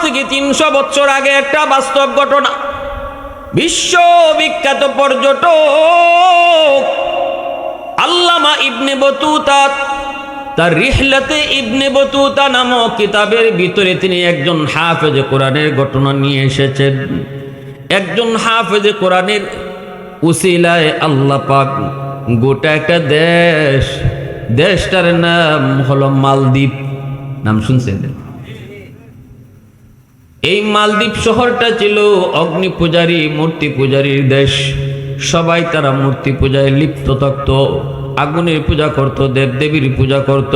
থেকে 300 বছর আগে একটা বাস্তব ঘটনা। বিশ্ববিখ্যাত পর্যটক আল্লামা ইবনে বতুতা তার রিহলাতে ইবনে বতুতা নামক কিতাবের ভিতরে তিনি একজন হাফেজে কোরআনের ঘটনা নিয়ে এসেছেন। একজন হাফেজে কোরআনের উসিলায় আল্লাহ পাক গোটা একটা দেশটার নাম হলো মালদ্বীপ। নাম শুনছেন? এই মালদ্বীপ শহরটা ছিল অগ্নি পূজারী, মূর্তি পূজারীর দেশ। সবাই তারা মূর্তি পূজায় লিপ্ত থাকত, আগুনের পূজা করত, দেবদেবীর পূজা করত।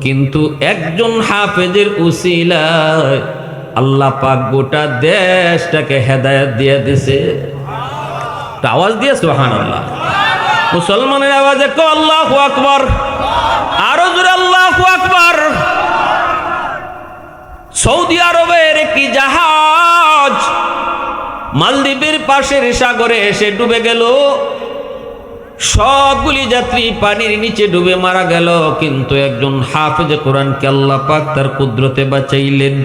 কিন্তু একজন হাফেজের উসিলায় আল্লাহ পাক গোটা দেশটাকে হেদায়েত দিয়ে দিছে। আওয়াজ দিয়ে সুবহানাল্লাহ। মুসলমানের আওয়াজে কো আল্লাহু আকবার, আরো জোরে আল্লাহু আকবার। সৌদি আরবের একটি জাহাজ মালদ্বীপের পাশের সাগরে এসে ডুবে গেল। সবগুলি যাত্রী পানির নিচে ডুবে মারা গেল। কিন্তু একজন হাফেজে কোরআনকে আল্লাহ পাক তার কুদরতে বাঁচাইলেন।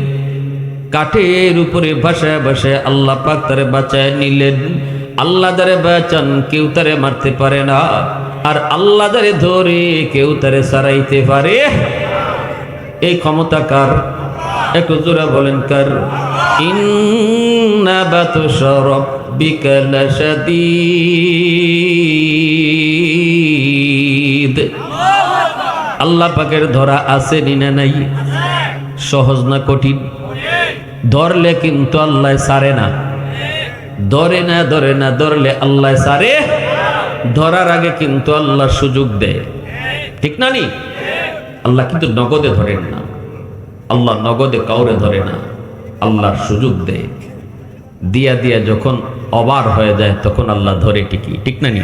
কাঠের উপরে ভাসায় ভাসায় আল্লাহ পাক তারে বাঁচায় নিলেন। আল্লাহ যারে বাঁচান কেউ তারে মারতে পারে না, আর আল্লাহ যারে ধরে কেউ তারে সারাইতে পারে। এই ক্ষমতা কার? একটু জোরে বলেন কার? ইন্না বাতশা রাব্বিকা লাশাদীদ। আল্লাহ পাকের ধরা আছে না নাই? সহজ না কঠিন? ধরলে কিন্তু আল্লাহ সারে না, ধরে না ধরলে আল্লাহ সারে। ধরার আগে কিন্তু আল্লাহ সুযোগ দেয়, ঠিক না নি? আল্লাহ কিন্তু নগদে ধরেন না, আল্লাহ নগদে কাউরে ধরে না, আল্লাহ সুযোগ দেয়। দিয়া দিয়া যখন অবার হয়ে যায় তখন আল্লাহ ধরে ঠিকই, ঠিক না নি?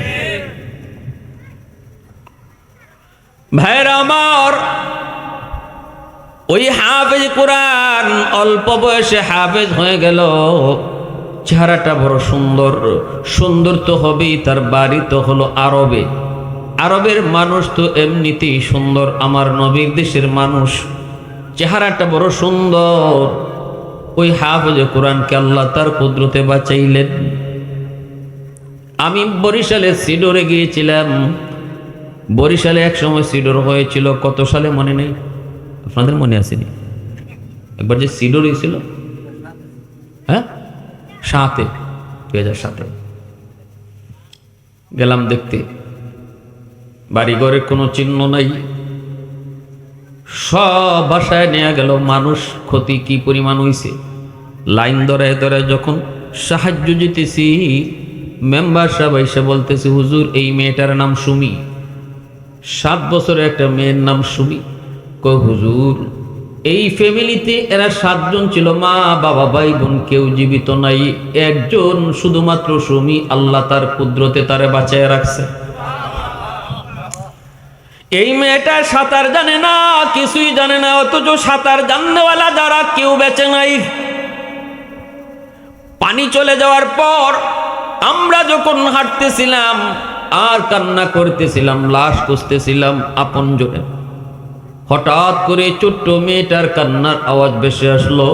ভাইরা আমার, ওই হাফেজ কোরআন অল্প বয়সে হাফেজ হয়ে গেল। চেহারাটা বড় সুন্দর, সুন্দর তো হবেই, তার বাড়ি তো হলো আরবে। আরবের মানুষ তো এমনিতেই সুন্দর, আমার নবীর দেশের মানুষ। চেহারাটা বড় সুন্দর। ওই হাফেজ কোরআনকে আল্লাহ তার কুদরতে বাঁচাইলেন। আমি বরিশালে সিডরে গিয়েছিলাম। বরিশালে এক সময় সিডর হয়েছিল, কত সালে মনে নেই, আপনাদের মনে আসেনি? একবার যে সিডর হয়েছিল, হ্যাঁ 2007 গেলাম দেখতে। বাড়িঘরের কোনো চিহ্ন নাই, সব বাসায় নিয়ে গেল মানুষ। ক্ষতি কি পরিমাণ হয়েছে! লাইন ধরায় ধরায় যখন সাহায্য জিতেছি, মেম্বার সাহেব এসে বলতেছে, হুজুর এই মেয়েটার নাম সুমি, 7 বছরের একটা মেয়ের নাম সুমি। কই হুজুর, এই ফ্যামিলিতে এরা 7 জন ছিল, মা বাবা ভাই বোন কেউ জীবিত নাই, একজন শুধুমাত্র সুমি, আল্লাহ তার কুদরতে তারে বাঁচায় রাখছে। এই মেয়েটা সাঁতার জানে না, কিছুই জানে না, অথচ সাঁতার জাননেওয়ালা যারা কেউ বেঁচে নাই। পানি চলে যাওয়ার পর আমরা যখন হাঁটতেছিলাম আর কান্না করতেছিলাম, লাশ খুঁজতেছিলাম আপনজনে, হঠাৎ করে ছোট্ট মেয়েটার কান্নার আওয়াজ ভেসে আসলো।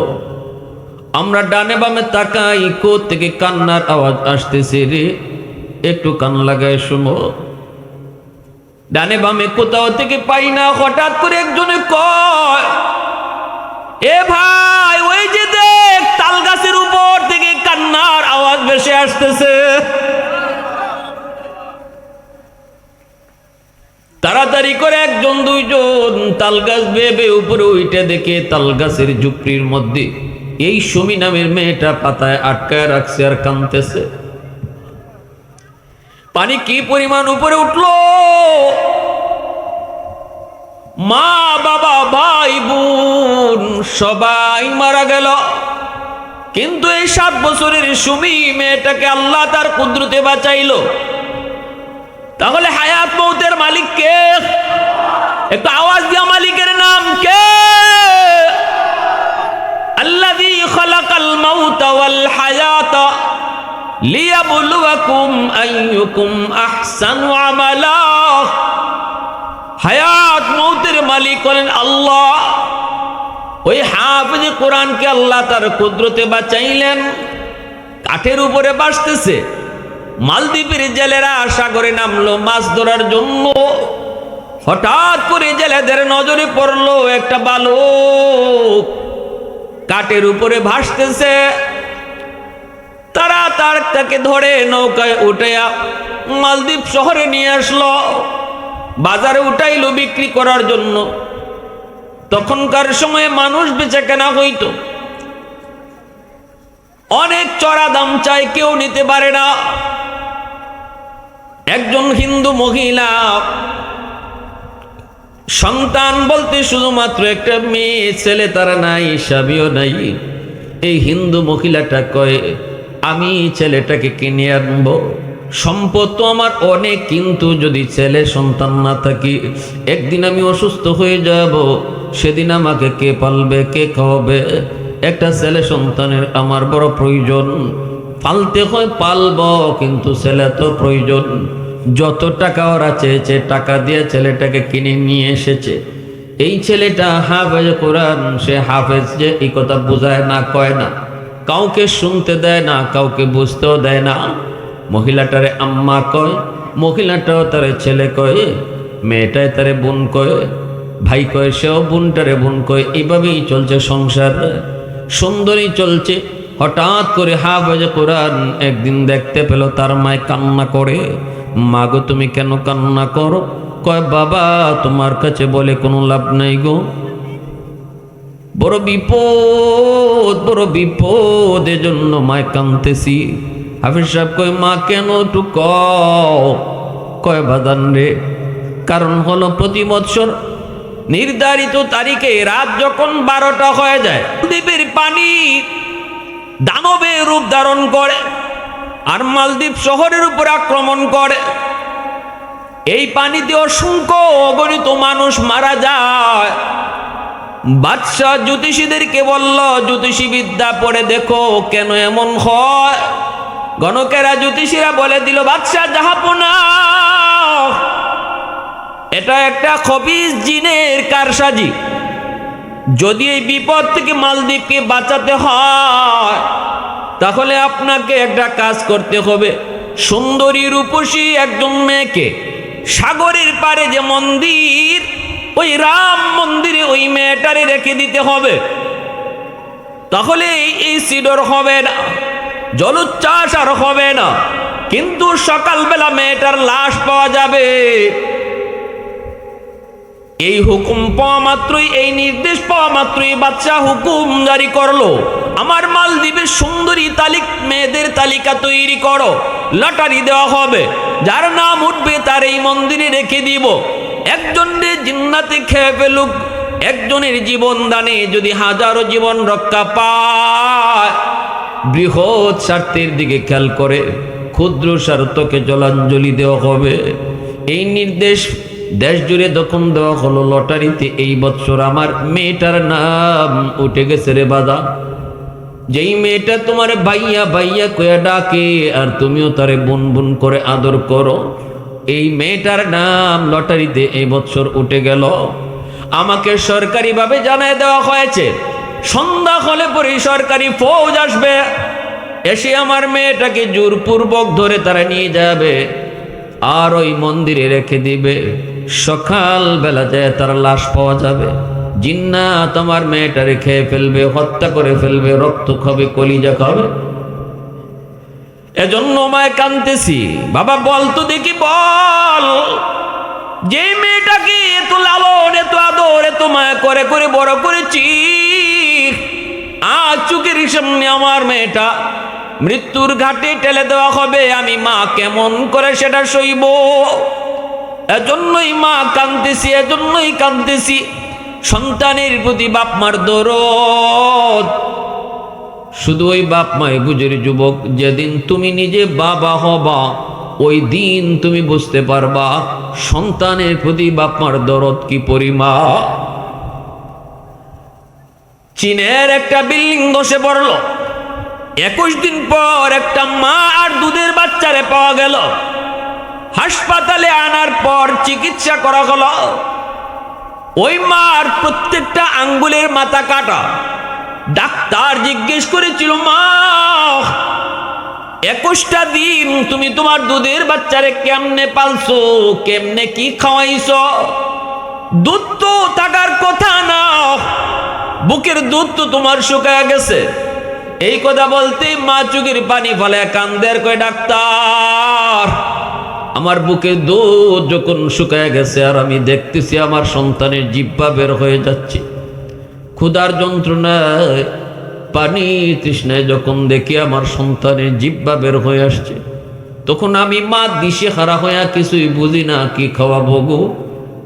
আমরা ডানে বামে তাকাই, কোথা থেকে কান্নার আওয়াজ আসতেছে রে, একটু কান লাগায় শোনো। ডানে বামে কোথাও থেকে পাই না। হঠাৎ করে একজনে কয়, এ ভাই ওই যে দেখ, তাল গাছের উপর থেকে কান্নার আওয়াজ ভেসে আসতেছে। তাড়াতাড়ি করে একজন দুইজন তাল গাছ বেয়ে উপরে উঠে দেখে তাল গাছের ঝুপড়ির মধ্যে এই সুমি নামের মেয়েটা পাতায় আটকায় রাখছে আর কাঁদতেছে। পানি কি পরিমাণ উপরে উঠলো! মা বাবা ভাই বোন সবাই মারা গেল। কিন্তু এই 7 বছরের সুমি মেয়েটাকে আল্লাহ তার কুদরতে বাঁচাইলো। তাহলে হায়াত মৌতের মালিক কে? একটু আওয়াজ দিয়া মালিকের নাম কে? আল্লাযী খালাকাল মাউতা ওয়াল হায়াতা লিয়াবলুয়াকুম আইয়ুকুম আহসানু আমালা। হায়াত মৌতের মালিক হলেন আল্লাহ। ওই হাফেজ কোরআনকে আল্লাহ তার কুদরতে বাঁচাইলেন, কাঠের উপরে বাসতেছে। মালদ্বীপের জেলেরা সাগরে নামলো মাছ ধরার জন্য। হঠাৎ করে জেলেদের নজরে পড়লো একটা বালক কাঠের উপরে ভাসতেছে। তারা তাকে ধরে নৌকায় উঠাইয়া মালদ্বীপ শহরে নিয়ে আসলো, বাজারে উঠাইলো বিক্রি করার জন্য। তখনকার সময়ে মানুষ বেচা কেনা হইতো, অনেক চড়া দাম চাই, কেউ নিতে পারে না। একজন হিন্দু মহিলা, সন্তান বলতে শুধুমাত্র একটা মেয়ে, ছেলে তারা নাই, স্বামীও নাই। এই হিন্দু মহিলাটা কয়, আমি ছেলেটাকে কিনে আনবো, সম্পদ তো আমার অনেক, কিন্তু যদি ছেলে সন্তান না থাকি, একদিন আমি অসুস্থ হয়ে যাব, সেদিন আমাকে কে পালবে, কে খাওয়াবে? একটা ছেলে সন্তানের আমার বড় প্রয়োজন। পালতে হয় পালব, কিন্তু ছেলে তো প্রয়োজন। যত টাকা ওরা চেয়েছে টাকা দিয়ে ছেলেটাকে কিনে নিয়ে এসেছে। এই ছেলেটা হাফেজ কোরআন, সে হাফেজ যে এই কথা বোঝায় না, কয় না, কাউকে শুনতে দেয় না, কাউকে বুঝতেও দেয় না। মহিলাটারে আম্মা কয়, মহিলাটাও তারে ছেলে কয়, মেয়েটায় তারে বোন কয়, ভাই কয়, সেও বোনটারে বোন কয়। এইভাবেই চলছে সংসার, সুন্দরই চলছে। হঠাৎ করে হাফেজ কোরআন একদিন দেখতে পেল তার মায় কান্না করে। মা গো, তুমি কেন কান্না করো? কয়, বাবা তোমার কাছে বলে কোনো লাভ নাই গো, বড় বিপদ, বড় বিপদ, এজন্য মায় কাঁদতেছি। হাফেজ সাহেব কয়, মা কেন একটু কয়, বাদান রে, কারণ হলো প্রতি বৎসর নির্ধারিত তারিখে রাত যখন 12টা হয়ে যায়, দ্বীপের পানি দানবের রূপ ধারণ করে আর মালদ্বীপ শহরের উপর আক্রমণ করে। এই পানিতে অসংখ্য অগণিত মানুষ মারা যায়। বাদশাহ জ্যোতিষীদেরকে বলল, জ্যোতিষী বিদ্যা পড়ে দেখো কেন এমন হয়। গণকেরা জ্যোতিষীরা বলে দিল, বাদশাহ জাহাপনা, এটা একটা খবিস জিনের কারসাজি। যদি এই বিপদ থেকে মালদ্বীপকে বাঁচাতে হয়, তাহলে আপনাকে একটা কাজ করতে হবে। সুন্দরী রূপসী একজন মেয়েকে সাগরের পারে যে মন্দির, ওই রাম মন্দিরে ওই মেয়েটারে রেখে দিতে হবে। তাহলে এই সিডর হবে না, জলোচ্ছ্বাস আর হবে না, কিন্তু সকালবেলা মেয়েটার লাশ পাওয়া যাবে। এই হুকুম পাওয়া মাত্রই, এই নির্দেশ পাওয়া মাত্রই বাদশাহ হুকুম জারি করলো, আমার মালদ্বীপের সুন্দরী মেয়েদের তালিকা তৈরি করো, লটারি দেওয়া হবে, যার নাম উঠবে তার এই মন্দিরে রেখে দিব। একজনের জিন্নাতে খেয়ে ফেলুক, একজনের জীবন দানে যদি হাজারো জীবন রক্ষা পায়। বৃহৎ স্বার্থের দিকে খেয়াল করে ক্ষুদ্র স্বার্থকে জলাঞ্জলি দেওয়া হবে। এই নির্দেশ দেশ জুড়ে যখন দেওয়া হলো লটারিতে, এই বছর আমার মেয়েটার নাম উঠে গেছে রে বাদা। যেই মেয়েটা তোমার ভাইয়া ভাইয়া কয়া ডাকে আর তুমিও তারে বোন বোন করে আদর করো, এই মেয়েটার নাম লটারিতে এই বছর উঠে গেল। আমাকে সরকারিভাবে জানায় দেওয়া হয়েছে, সন্ধ্যা হলে পরে সরকারি ফৌজ আসবে, এসে আমার মেয়েটাকে জোরপূর্বক ধরে তারা নিয়ে যাবে আর ওই মন্দিরে রেখে দিবে। সকাল বেলা যায় তার লাশ পাওয়া যাবে। জিন্নাত আমার মেয়েটারে খেয়ে ফেলবে, হত্যা করে ফেলবে, রক্ত খাবে, কলিজা খাবে। এজন্য মায় কাঁদতেছি। বাবা বল তো দেখি, বল, যে মেয়েটাকে এত লালন, এত আদর, এত মায়া করে করে বড় করেছি, আজ চোখের সামনে আমার মেয়েটা মৃত্যুর ঘাটে ঠেলে দেওয়া হবে, আমি মা কেমন করে সেটা সইব? এজন্যই মা কাঁদতেছি, এজন্যই কাঁদতেছি। সন্তানের প্রতি বাপ মার দরদ শুধু ওই বাপ মায় বুঝের যুবক, যেদিন তুমি নিজে বাবা হবা ওই দিন তুমি বুঝতে পারবা সন্তানের প্রতি বাপ মার দরদ কি পরিমাণ। চীনের একটা বিল্ডিং ধসে পড়ল। 21 দিন পর একটা মা আর দুধের বাচ্চারে পাওয়া গেল। হাসপাতালে আনার পর চিকিৎসা করা হলো। ওই মার প্রত্যেকটা আঙ্গুলের মাথা কাটা। ডাক্তার জিজ্ঞেস করেছিল, মা 21টা দিন তুমি তোমার দুধের বাচ্চারে কেমনে পালছো, কেমনে কি খাওয়াইছো? দুধ তো থাকার কথা না, বুকের দুধ তো তোমার শুকায় গেছে। এই কথা বলতেই মা চোখের পানি ফেলে কান্দের, কয় ডাক্তার আমার বুকের দুধ যখন শুকায় গেছে আর আমি দেখতেছি আমার সন্তানের জিহ্বা বের হয়ে যাচ্ছে, ক্ষুধার যন্ত্রণায় পানি তৃষ্ণায় যখন দেখি আমার সন্তানের জিহ্বা বের হয়ে আসছে, তখন আমি মা দিশে হারা হইয়া কিছুই বুঝি না, কি খাওয়াবো গো,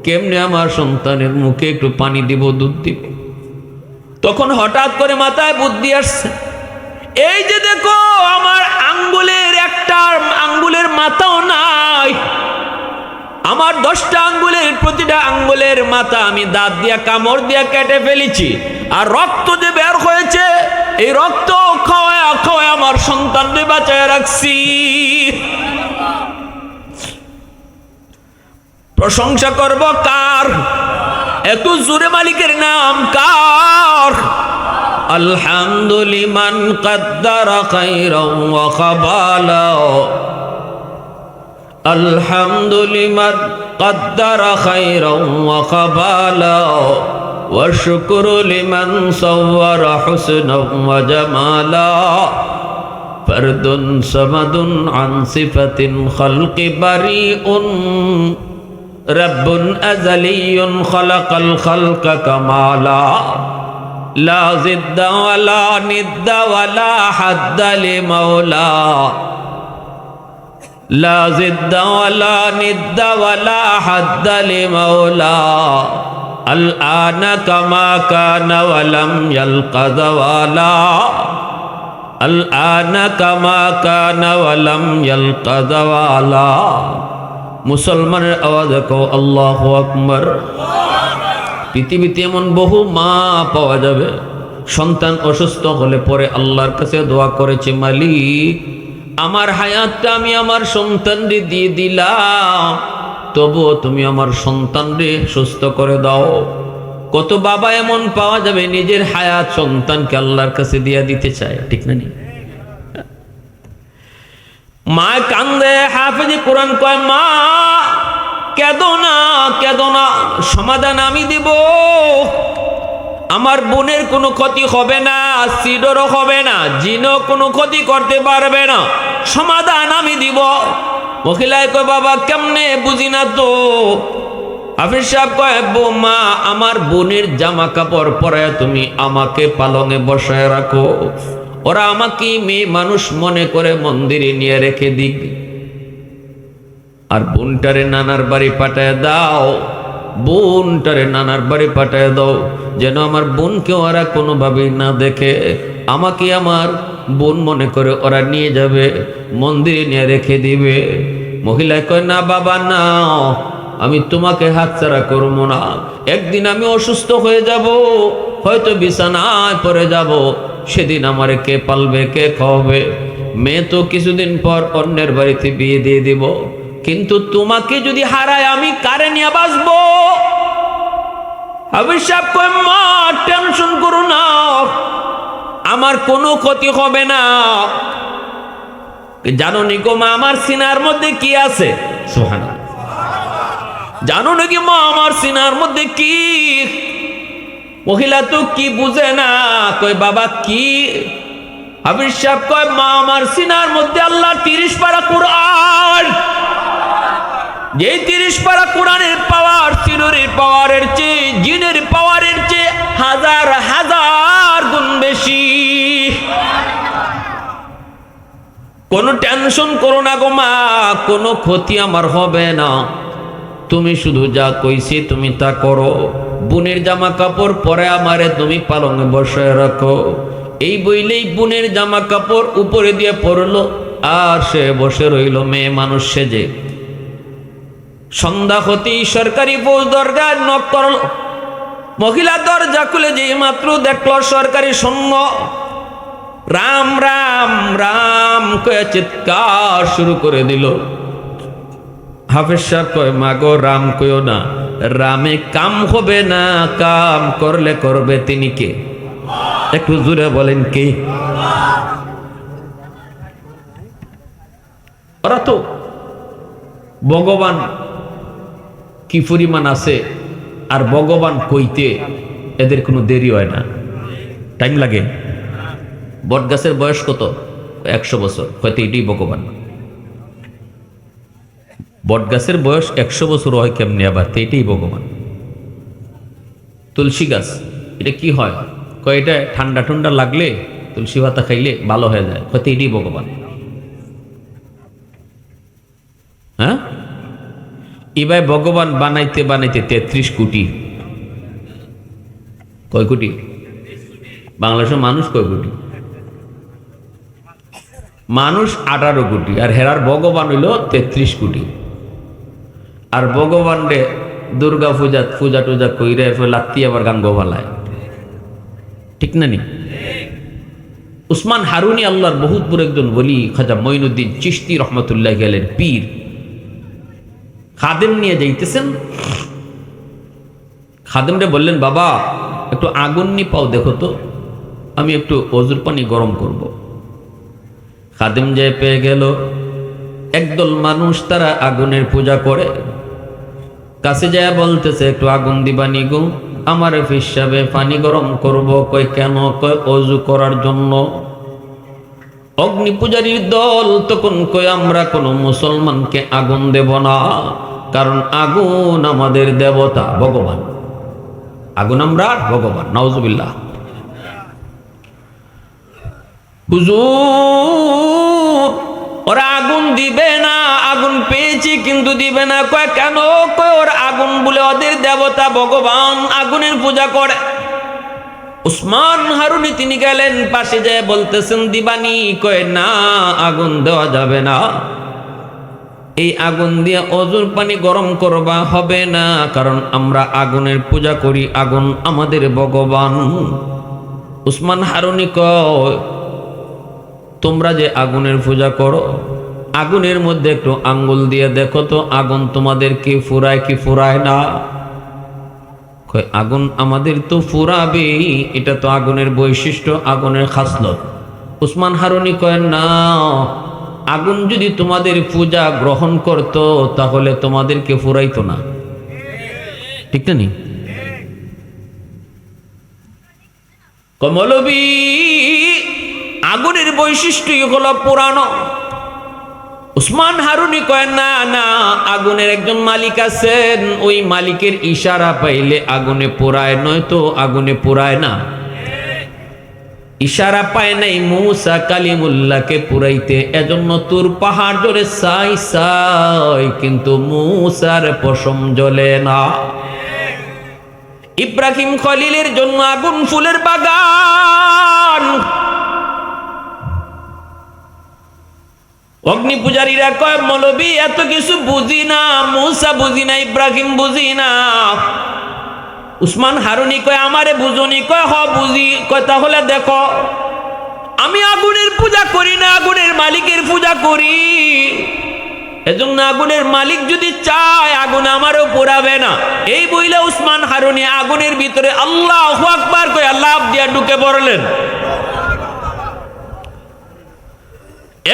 কেমনে আমার সন্তানের মুখে একটু পানি দিব, দুধ দিব। তখন হঠাৎ করে মাথায় বুদ্ধি আসছে, এই যে দেখো আমার আঙ্গুলের একটা আঙ্গুলের মাথাও নাই, আমার 10টা আঙ্গুলের প্রতিটা আঙ্গুলের মাথা আমি দাঁত দিয়া কামড় দিয়া কেটে ফেলেছি, আর রক্ত যে বের হয়েছে এই রক্ত খাওয়ায় খাওয়ায় আমার সন্তানকে বাঁচায় রাখছি। প্রশংসা করব কার? এত জোরে মালিকের নাম কার? আলহামদুলিমান কদ্দারা খায়রাও ওয়া খাবালা, আলহামদুলিমান কদ্দারা খায়রাও ওয়া খাবালা, ওয়া শুকরু লিমান সাওয়ারা হুসনাও ওয়া জামালা, ফারদুন সামাদুন আন সিফাতিন খালকি বারিউন, রব্বুন আযালিয়ুন খালাকাল খালকা কামালা, লা জিদ্দা ওয়ালা নিদ্দা ওয়ালা হাদ্দা লিমাওলা, লা জিদ্দা ওয়ালা নিদ্দা ওয়ালা হাদ্দা লিমাওলা, আল আনা কামা কানা ওয়ালাম ইয়ালকা যাওয়ালা, আল আনা কামা কানা ওয়ালাম ইয়ালকা যাওয়ালা। মুসলমানের আওয়াজে কও আল্লাহু আকবার। পৃথিবীতে এমন বহু মা পাওয়া যাবে, সন্তান অসুস্থ হলে পরে আল্লাহর কাছে দোয়া করেছে, মালিক আমার হায়াতটা আমি আমার সন্তানরে দিয়ে দিলাম, তবুও তুমি আমার সন্তানরে সুস্থ করে দাও। কত বাবা এমন পাওয়া যাবে নিজের হায়াত সন্তানকে আল্লাহর কাছে দিয়ে দিতে চায়, ঠিক না? নি মা কান্দে, হাফেজে কোরআন কয়, মা কেঁদো না, কেঁদো না, সমাধান আমি দিব। আমার বোনের কোনো ক্ষতি হবে না, সিডরও হবে না, জিনও কোনো ক্ষতি করতে পারবে না, সমাধান আমি দিব। মহিলায় কয়, বাবা কেমনে, বুঝি না তো। হাফিজ সাহেব কয়, মা আমার বোনের জামা কাপড় পরায় তুমি আমাকে পালঙে বসায় রাখো, ওরা আমাকে মেয়ে মানুষ মনে করে মন্দিরে নিয়ে রেখে দিক, আর বোনটারে নানার বাড়ি পাঠায় দাও, বোনটারে নানার বাড়ি পাঠায় দাও, যেন আমার বোনকে ওরা কোনোভাবেই না দেখে, আমাকে আমার বোন মনে করে ওরা নিয়ে যাবে, মন্দিরে নিয়ে রেখে দিবে। মহিলা কয়, না বাবা না, আমি তোমাকে হাতছাড়া করবো না। একদিন আমি অসুস্থ হয়ে যাব, হয়তো বিছানায় পড়ে যাব, সেদিন আমারে কে পালবে, কে খাওয়াবে? মেয়ে তো কিছুদিন পর অন্যের বাড়িতে বিয়ে দিয়ে দিব, কিন্তু তোমাকে যদি হারায় আমি কারে নিয়ে বাঁচবো? হাফিজ সাহেব কয়, মা টেনশন করো না, আমার কোনো ক্ষতি হবে না। জানো নি গো মা আমার সিনার মধ্যে কি আছে? সুবহানাল্লাহ। জানো নাকি মা আমার সিনার মধ্যে কি? মহিলা তো কি বুঝে না, কয় বাবা কি? হাফিজ সাহেব কয়, মা আমার সিনার মধ্যে আল্লাহ 30 পারা কোরআন, যে 30 পারা কোরআনের পাওয়ার সিনুরের পাওয়ারের চেয়ে, জিনের পাওয়ারের চেয়ে হাজার হাজার গুণ বেশি। কোনো টেনশন করো না গো মা, কোনো ক্ষতি আমার হবে না, তুমি শুধু যা কইছি তুমি তা করো। বোনের জামা কাপড় পরে আমারে তুমি পালঙে বসায় রাখো। এই বইলেই বোনের জামা কাপড় উপরে দিয়ে পড়লো, আর সে বসে রইল মেয়ে মানুষ সেজে। সন্ধ্যা হতেই সরকারি ফৌজ দরজায় নক করল। মহিলা দরজা খুলে যে মাত্র দেখল সরকারি সৈন্য, রাম রাম রাম কয়ে চিৎকার শুরু করে দিল। হাফেজ সাহেব কয়, মা গো রাম কইও না, রামে কাম হবে না, কাম করলে করবে তিনি কে? একটু জোরে বলেন কে? ওরা তো ভগবান কি পরিমাণ আছে আর ভগবান কইতে এদের কোনো দেরি হয় না, টাইম লাগে। বট গাছের বয়স কত? 100 বছর। হয়তো এটাই ভগবান। বট গাছের বয়স 100 বছর হয় কেমনি আবার? তো এটাই ভগবান। তুলসী গাছ এটা কি হয়? কয় এটা ঠান্ডা ঠান্ডা লাগলে তুলসী পাতা খাইলে ভালো হয়ে যায়। হয়তো এটাই ভগবান। হ্যাঁ, এবার ভগবান বানাইতে বানাইতে 33 কোটি। কয় কোটি? বাংলাদেশের মানুষ কয় কোটি? মানুষ 18 কোটি, আর হেরার ভগবান হইল 33 কোটি। আর ভগবান রে দুর্গা পূজা পূজা টুজা কইরে লাত্তি আবার গান গোভালায়, ঠিক না নি? উসমান হারুনি আল্লাহর বহুত বড় একজন বলি, খাজা মঈনুদ্দিন চিশতি রহমতুল্লাহ গেলেন পীর। খাদেম নিয়ে যাইতেছেন, খাদেমরে বললেন, বাবা একটু আগুন নি পাও দেখো তো, আমি একটু অজুর পানি গরম করব। খাদেম যে পেয়ে গেল, একদল মানুষ তারা আগুনের পূজা করে, কাছে যায় বলতেছে একটু আগুন দিবানি গো, আমার হিসাবে পানি গরম করব। কয় কেন? কয় অজু করার জন্য। অগ্নি পূজারীর দল তখন কয় আমরা কোনো মুসলমানকে আগুন দেব না, কারণ আগুন আমাদের দেবতা ভগবান, আগুন আমরা ভগবান। নাউজুবিল্লাহ। হুজুর ওরা আগুন দিবে না, আগুন পেয়েছি কিন্তু দিবে না। কয় কেন? কয় ওর আগুন বলে ওদের দেবতা ভগবান, আগুনের পূজা করে। উসমান হারুনি তিনি গেলেন পাশে যায় বলতেছেন দিবানি। কয় না, আগুন দেওয়া যাবে না, এই আগুন দিয়ে অজুর পানি গরম করবা হবে না, কারণ আমরা আগুনের পূজা করি, আগুন আমাদের ভগবান। উসমান হারুনি কয় তোমরা যে আগুনের পূজা করো, আগুনের মধ্যে একটু আঙ্গুল দিয়ে দেখো তো আগুন তোমাদের কি ফুরায় কি ফুরায় না? কয় আগুন আমাদের তো ফুরাবে, এটা তো আগুনের বৈশিষ্ট্য, আগুনের খাসলত। উসমান হারুনি কয় না, আগুন যদি তোমাদের পূজা গ্রহণ করত তাহলে তোমাদেরকে ফুরাইতো না, ঠিক না নি? কমলবী আগুনের বৈশিষ্ট্যই হলো পুরানো। উসমান হারুনি কয় না না, আগুনের একজন মালিক আছেন, ওই মালিকের ইশারা পাইলে আগুনে পোড়ায়, নয়তো আগুনে পোড়ায় না। ইশারা পায় নাই মূসা কালিমুল্লাহকে পুরাইতে, এজন্য তুর পাহাড় জোরে সাই সাই, কিন্তু মূসার পশম জ্বলে না। ইব্রাহিম খলিলের জন্য আগুন ফুলের বাগান। অগ্নি পূজারীরা কয় মৌলবী এত কিছু বুঝি না, মূসা বুঝি না, ইব্রাহিম বুঝি না। উসমান হারুনি কয় আমারে বুঝুনি? কয় হ বুঝি। কয় তাহলে দেখো, আমি আগুনের পূজা করি না, আগুনের মালিকের পূজা করি। এজন্য আগুনের মালিক যদি চায় আগুন আমারও পোড়াবে না। এই বইলে উসমান হারুনি আগুনের ভিতরে আল্লাহু আকবার কয় লাফ দিয়া ঢুকে পড়লেন।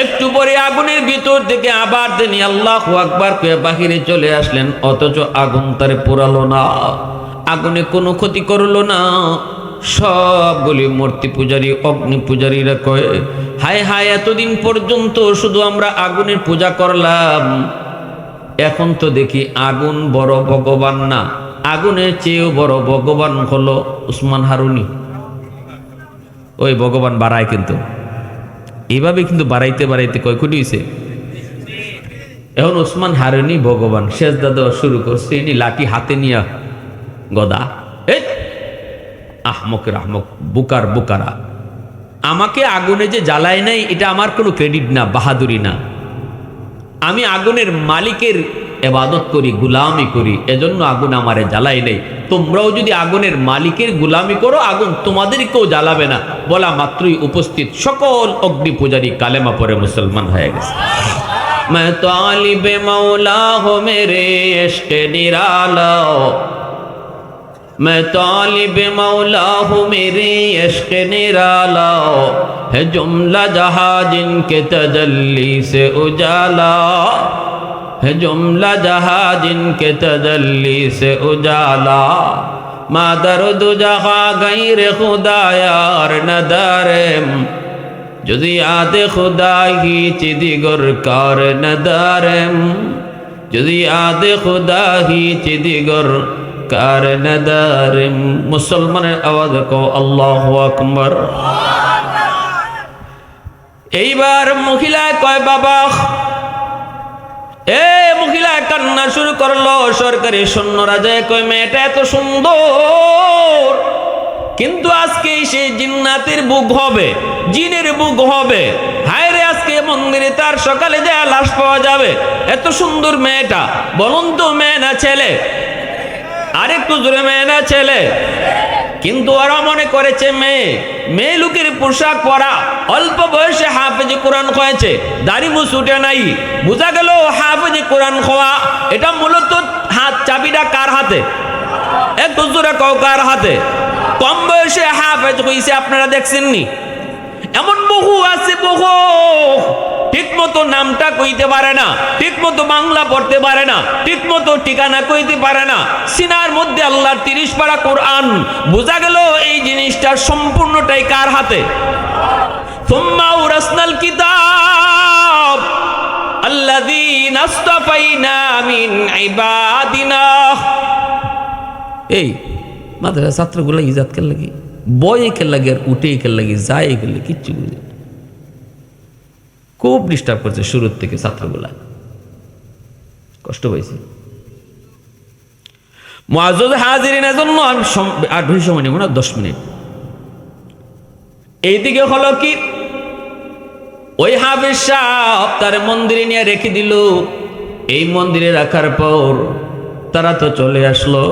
একটু পরে আগুনের ভিতর থেকে আবার তিনি আল্লাহু আকবার কয়ে বাহিরে চলে আসলেন, অথচ আগুন তারে পোড়ালো না, আগুনে কোনো ক্ষতি করলো না। সবগুলি মূর্তি পূজারী অগ্নি পূজারীরা কয় হায় হায়, এতদিন পর্যন্ত শুধু আমরা আগুনের পূজা করলাম, এখন তো দেখি আগুন বড় ভগবান না, আগুনের চেয়েও বড় ভগবান হলো উসমান হারুনি। ওই ভগবান বাড়ায়, কিন্তু এইভাবে কিন্তু বাড়াইতে বাড়াইতে কয় কোটি হয়েছে। এখন উসমান হারুনি ভগবান, সেজদা দেওয়া শুরু করছে, ইনি লাঠি হাতে নিয়ে গদা। আহমকের আহমক, বুকার বুকারা, আমাকে আগুনে যে জ্বালায় নাই এটা আমার কোনো ক্রেডিট না, বাহাদুরি না। আমি আগুনের মালিকের ইবাদত করি, গুলামি করি, এজন্য আগুন আমারে জ্বালাই নেই। তোমরাও যদি আগুনের মালিকের গুলামি করো, আগুন তোমাদেরকেও জ্বালাবে না। বলা মাত্রই উপস্থিত সকল অগ্নি পূজারী কালেমা পরে মুসলমান হয়ে গেছে। मैं तालिब मौला हूँ मेरे इश्क निराला, मैं तालिब मौला हूँ मेरे इश्क निराला, है जुमला जहाँ जिनके तजल्ली से उजाला, है जुमला जहाँ जिनके तजल्ली से उजाला, मादरुद जहाँ गैर खुदा यार नदारेम, যদি আদে খুদাহি চিদিগর কার নদারেম, যদি আদে খুদাহি চিদিগর কার নদারেম। মুসলমানের আওয়াজ কো আল্লাহু আকবার। এইবার মহিলা কয় বাবা, এ মহিলা কান্না শুরু করলো। সরকারি সৈন্যরা যায় কয় মেয়েটা এত সুন্দর, কিন্তু আজকে সে জিন্নাতের বুক হবে, জিনের বুক হবে। হায় রে, আজকে মন্দিরে তার সকালে যায় লাশ পাওয়া যাবে। এত সুন্দর মেয়েটা, বলুন তো মেয়ে না ছেলে? আরেকটু জোরে, মেয়ে না ছেলে? কিন্তু ওরা মনে করেছে মেয়ে। মেয়ে লোকের পোশাক পরা, অল্প বয়সে হাফেজে কোরআন হয়েছে, দাড়ি মুছ উঠে নাই, বোঝা গেল হাফেজে কোরআন হওয়া। এটা মূলত হাত চাবিটা কার হাতে? একটু জোরে কও, কার হাতে? কম বয়সে হাফেজ হইছে, আপনারা দেখছেননি? এমন বহু আছে, বহু ঠিক মতো নামটা কইতে পারে না, ঠিক মতো বাংলা পড়তে পারে না, ঠিক মতো ঠিকানা কইতে পারে না, সিনার মধ্যে আল্লাহর 30 পারা কোরআন। বোঝা গেল এই জিনিসটা সম্পূর্ণটাই কার হাতে? সুম্মা উরাসনাল কিতাব আল্লাযীনা আসতাফাইনা মিন ইবাদিনা। এই মাদ্রাসা ছাত্রগুলো ইজাত কে লাগি, বয়ে কে লাগে, আর উঠে কে লাগে, যায় কে লাগে, কিচ্ছু বুঝে। খুব ডিস্টার্ব করছে শুরুর থেকে ছাত্রগুলা, কষ্ট পাইছি। মুআজ্জাজ হাজিরিনের জন্য আমি আর বেশি সময় নেব না, 10 মিনিট। এইদিকে হলো কি, ওই হাফেজ সাহেব তার মন্দিরে নিয়ে রেখে দিল। এই মন্দিরে রাখার পর তারা তো চলে আসলো।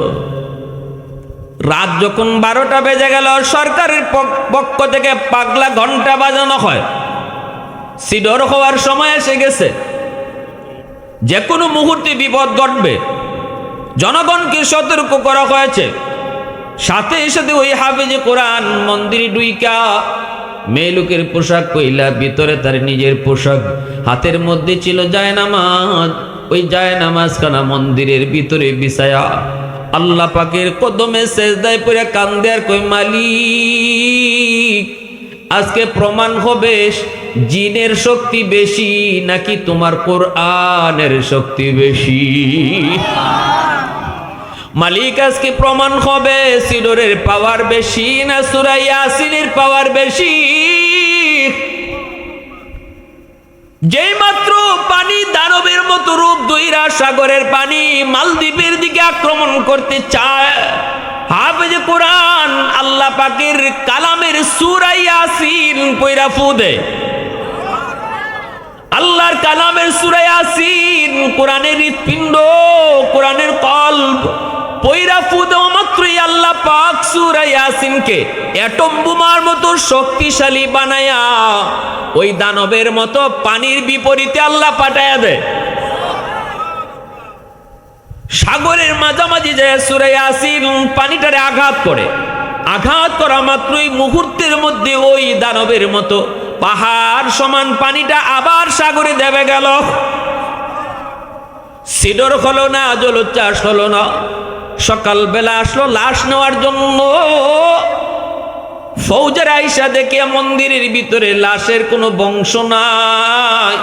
রাত যখন 12টা বেজে গেল, সরকারের পক্ষ থেকে পাগলা ঘন্টা বাজানো হয়, সিডর হওয়ার সময় এসে গেছে। যে কোনো মুহূর্তে বিপদ ঘটবে, জনগণকে সতর্ক করা হয়েছে। সাথে সাথে ওই হাফেজে কোরআন মন্দিরে ডুইকা, মেয়ে লোকের পোশাক কইলা, ভিতরে তার নিজের পোশাক, হাতের মধ্যে ছিল জায়নামাজ। ওই জায়নামাজ খানা মন্দিরের ভিতরে বিছায়া আল্লাহ পাকের কদমে সেজদায় পড়ে কান্দে আর কই, মালিক আজকে প্রমাণ হবে জিনের শক্তি বেশি নাকি তোমার কোরআনের শক্তি বেশি। মালিক আজকে প্রমাণ হবে সিডরের পাওয়ার বেশি না সূরা ইয়াসিনের পাওয়ার বেশি। যেই মাত্র পানি দানবের মতো রূপ ধইরা সাগরের পানি মালদ্বীপের দিকে আক্রমণ করতে চায়, হাফেজে কোরআন আল্লাহ পাকের কালামের সূরা ইয়াসিন পয়রা ফুদে। আল্লাহর কালামের সূরা ইয়াসিন, কোরআনের হৃৎপিণ্ড, কোরআনের কলব পয়রা ফুদে মাত্রই আল্লাহ পাক সূরা ইয়াসিনকে অ্যাটম বোমার মতো শক্তিশালী বানায়া ওই দানবের মতো পানির বিপরীতে আল্লাহ পাঠায়া দেয়। সাগরের মাঝামাঝি যায় সূরা ইয়াসিন পানিটারে আঘাত করে। আঘাত করা মাত্রই মুহূর্তের মধ্যে ওই দানবের মতো পাহাড় সমান পানিটা আবার সাগরে দেবে গেল। সিডর হলো না, জলোচ্ছ্বাস হলো না। সকালবেলা আসলো লাশ নেওয়ার জন্য। ফৌজের আইসা দেখে মন্দিরের ভিতরে লাশের কোনো বংশ নাই,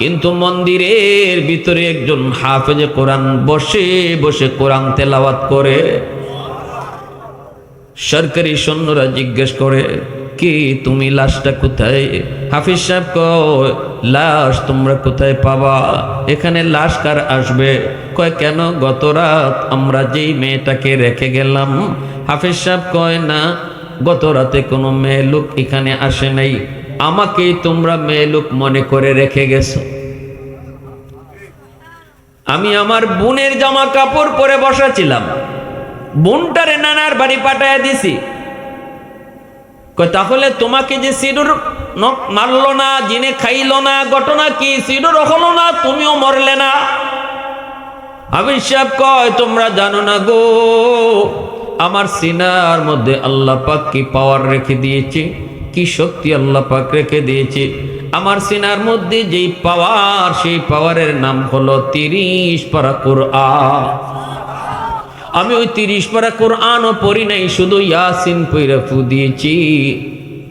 কিন্তু মন্দিরের ভিতরে একজন হাফেজে কোরআন বসে বসে কোরআন তেলাওয়াত করে। সরকারি সৈন্যরা জিজ্ঞেস করে, কি তুমি লাশটা কোথায়? হাফিজ সাহেব কয়, লাশ তোমরা কোথায় পাবা? এখানে লাশ কার আসবে? কয় কেন, গত রাত আমরা যেই মেয়েটাকে রেখে গেলাম। হাফিজ সাহেব কয়, না, গত রাতে কোনো মেয়ে লোক এখানে আসে নাই, আমাকেই তোমরা মেয়ে লোক মনে করে রেখে গেছো। আমি আমার বোনের জামা কাপড় পরে বসা ছিলাম, বোনটারে নানার বাড়ি পাঠাইয়া দিছি। কয় তাহলে তোমাকে যে সিঁদুর মারলো না, জিনে খাইলো না, ঘটনা কি? সিঁদুর হলো না, তুমিও মরলে না। আমির সাহেব কয় তোমরা জানো না গো, আমার সিনার মধ্যে আল্লাহ পাক কি পাওয়ার রেখে দিয়েছে, কি শক্তি আল্লাহ পাক রেখে দিয়েছে। আমার সিনার মধ্যে যেই পাওয়ার, সেই পাওয়ারের নাম হলো 30 পারা কোরআন। আমি ওই 30 পারা কোরআনও পড়ি নাই, শুধু ইয়াসিন পইরা ফু দিয়েছি।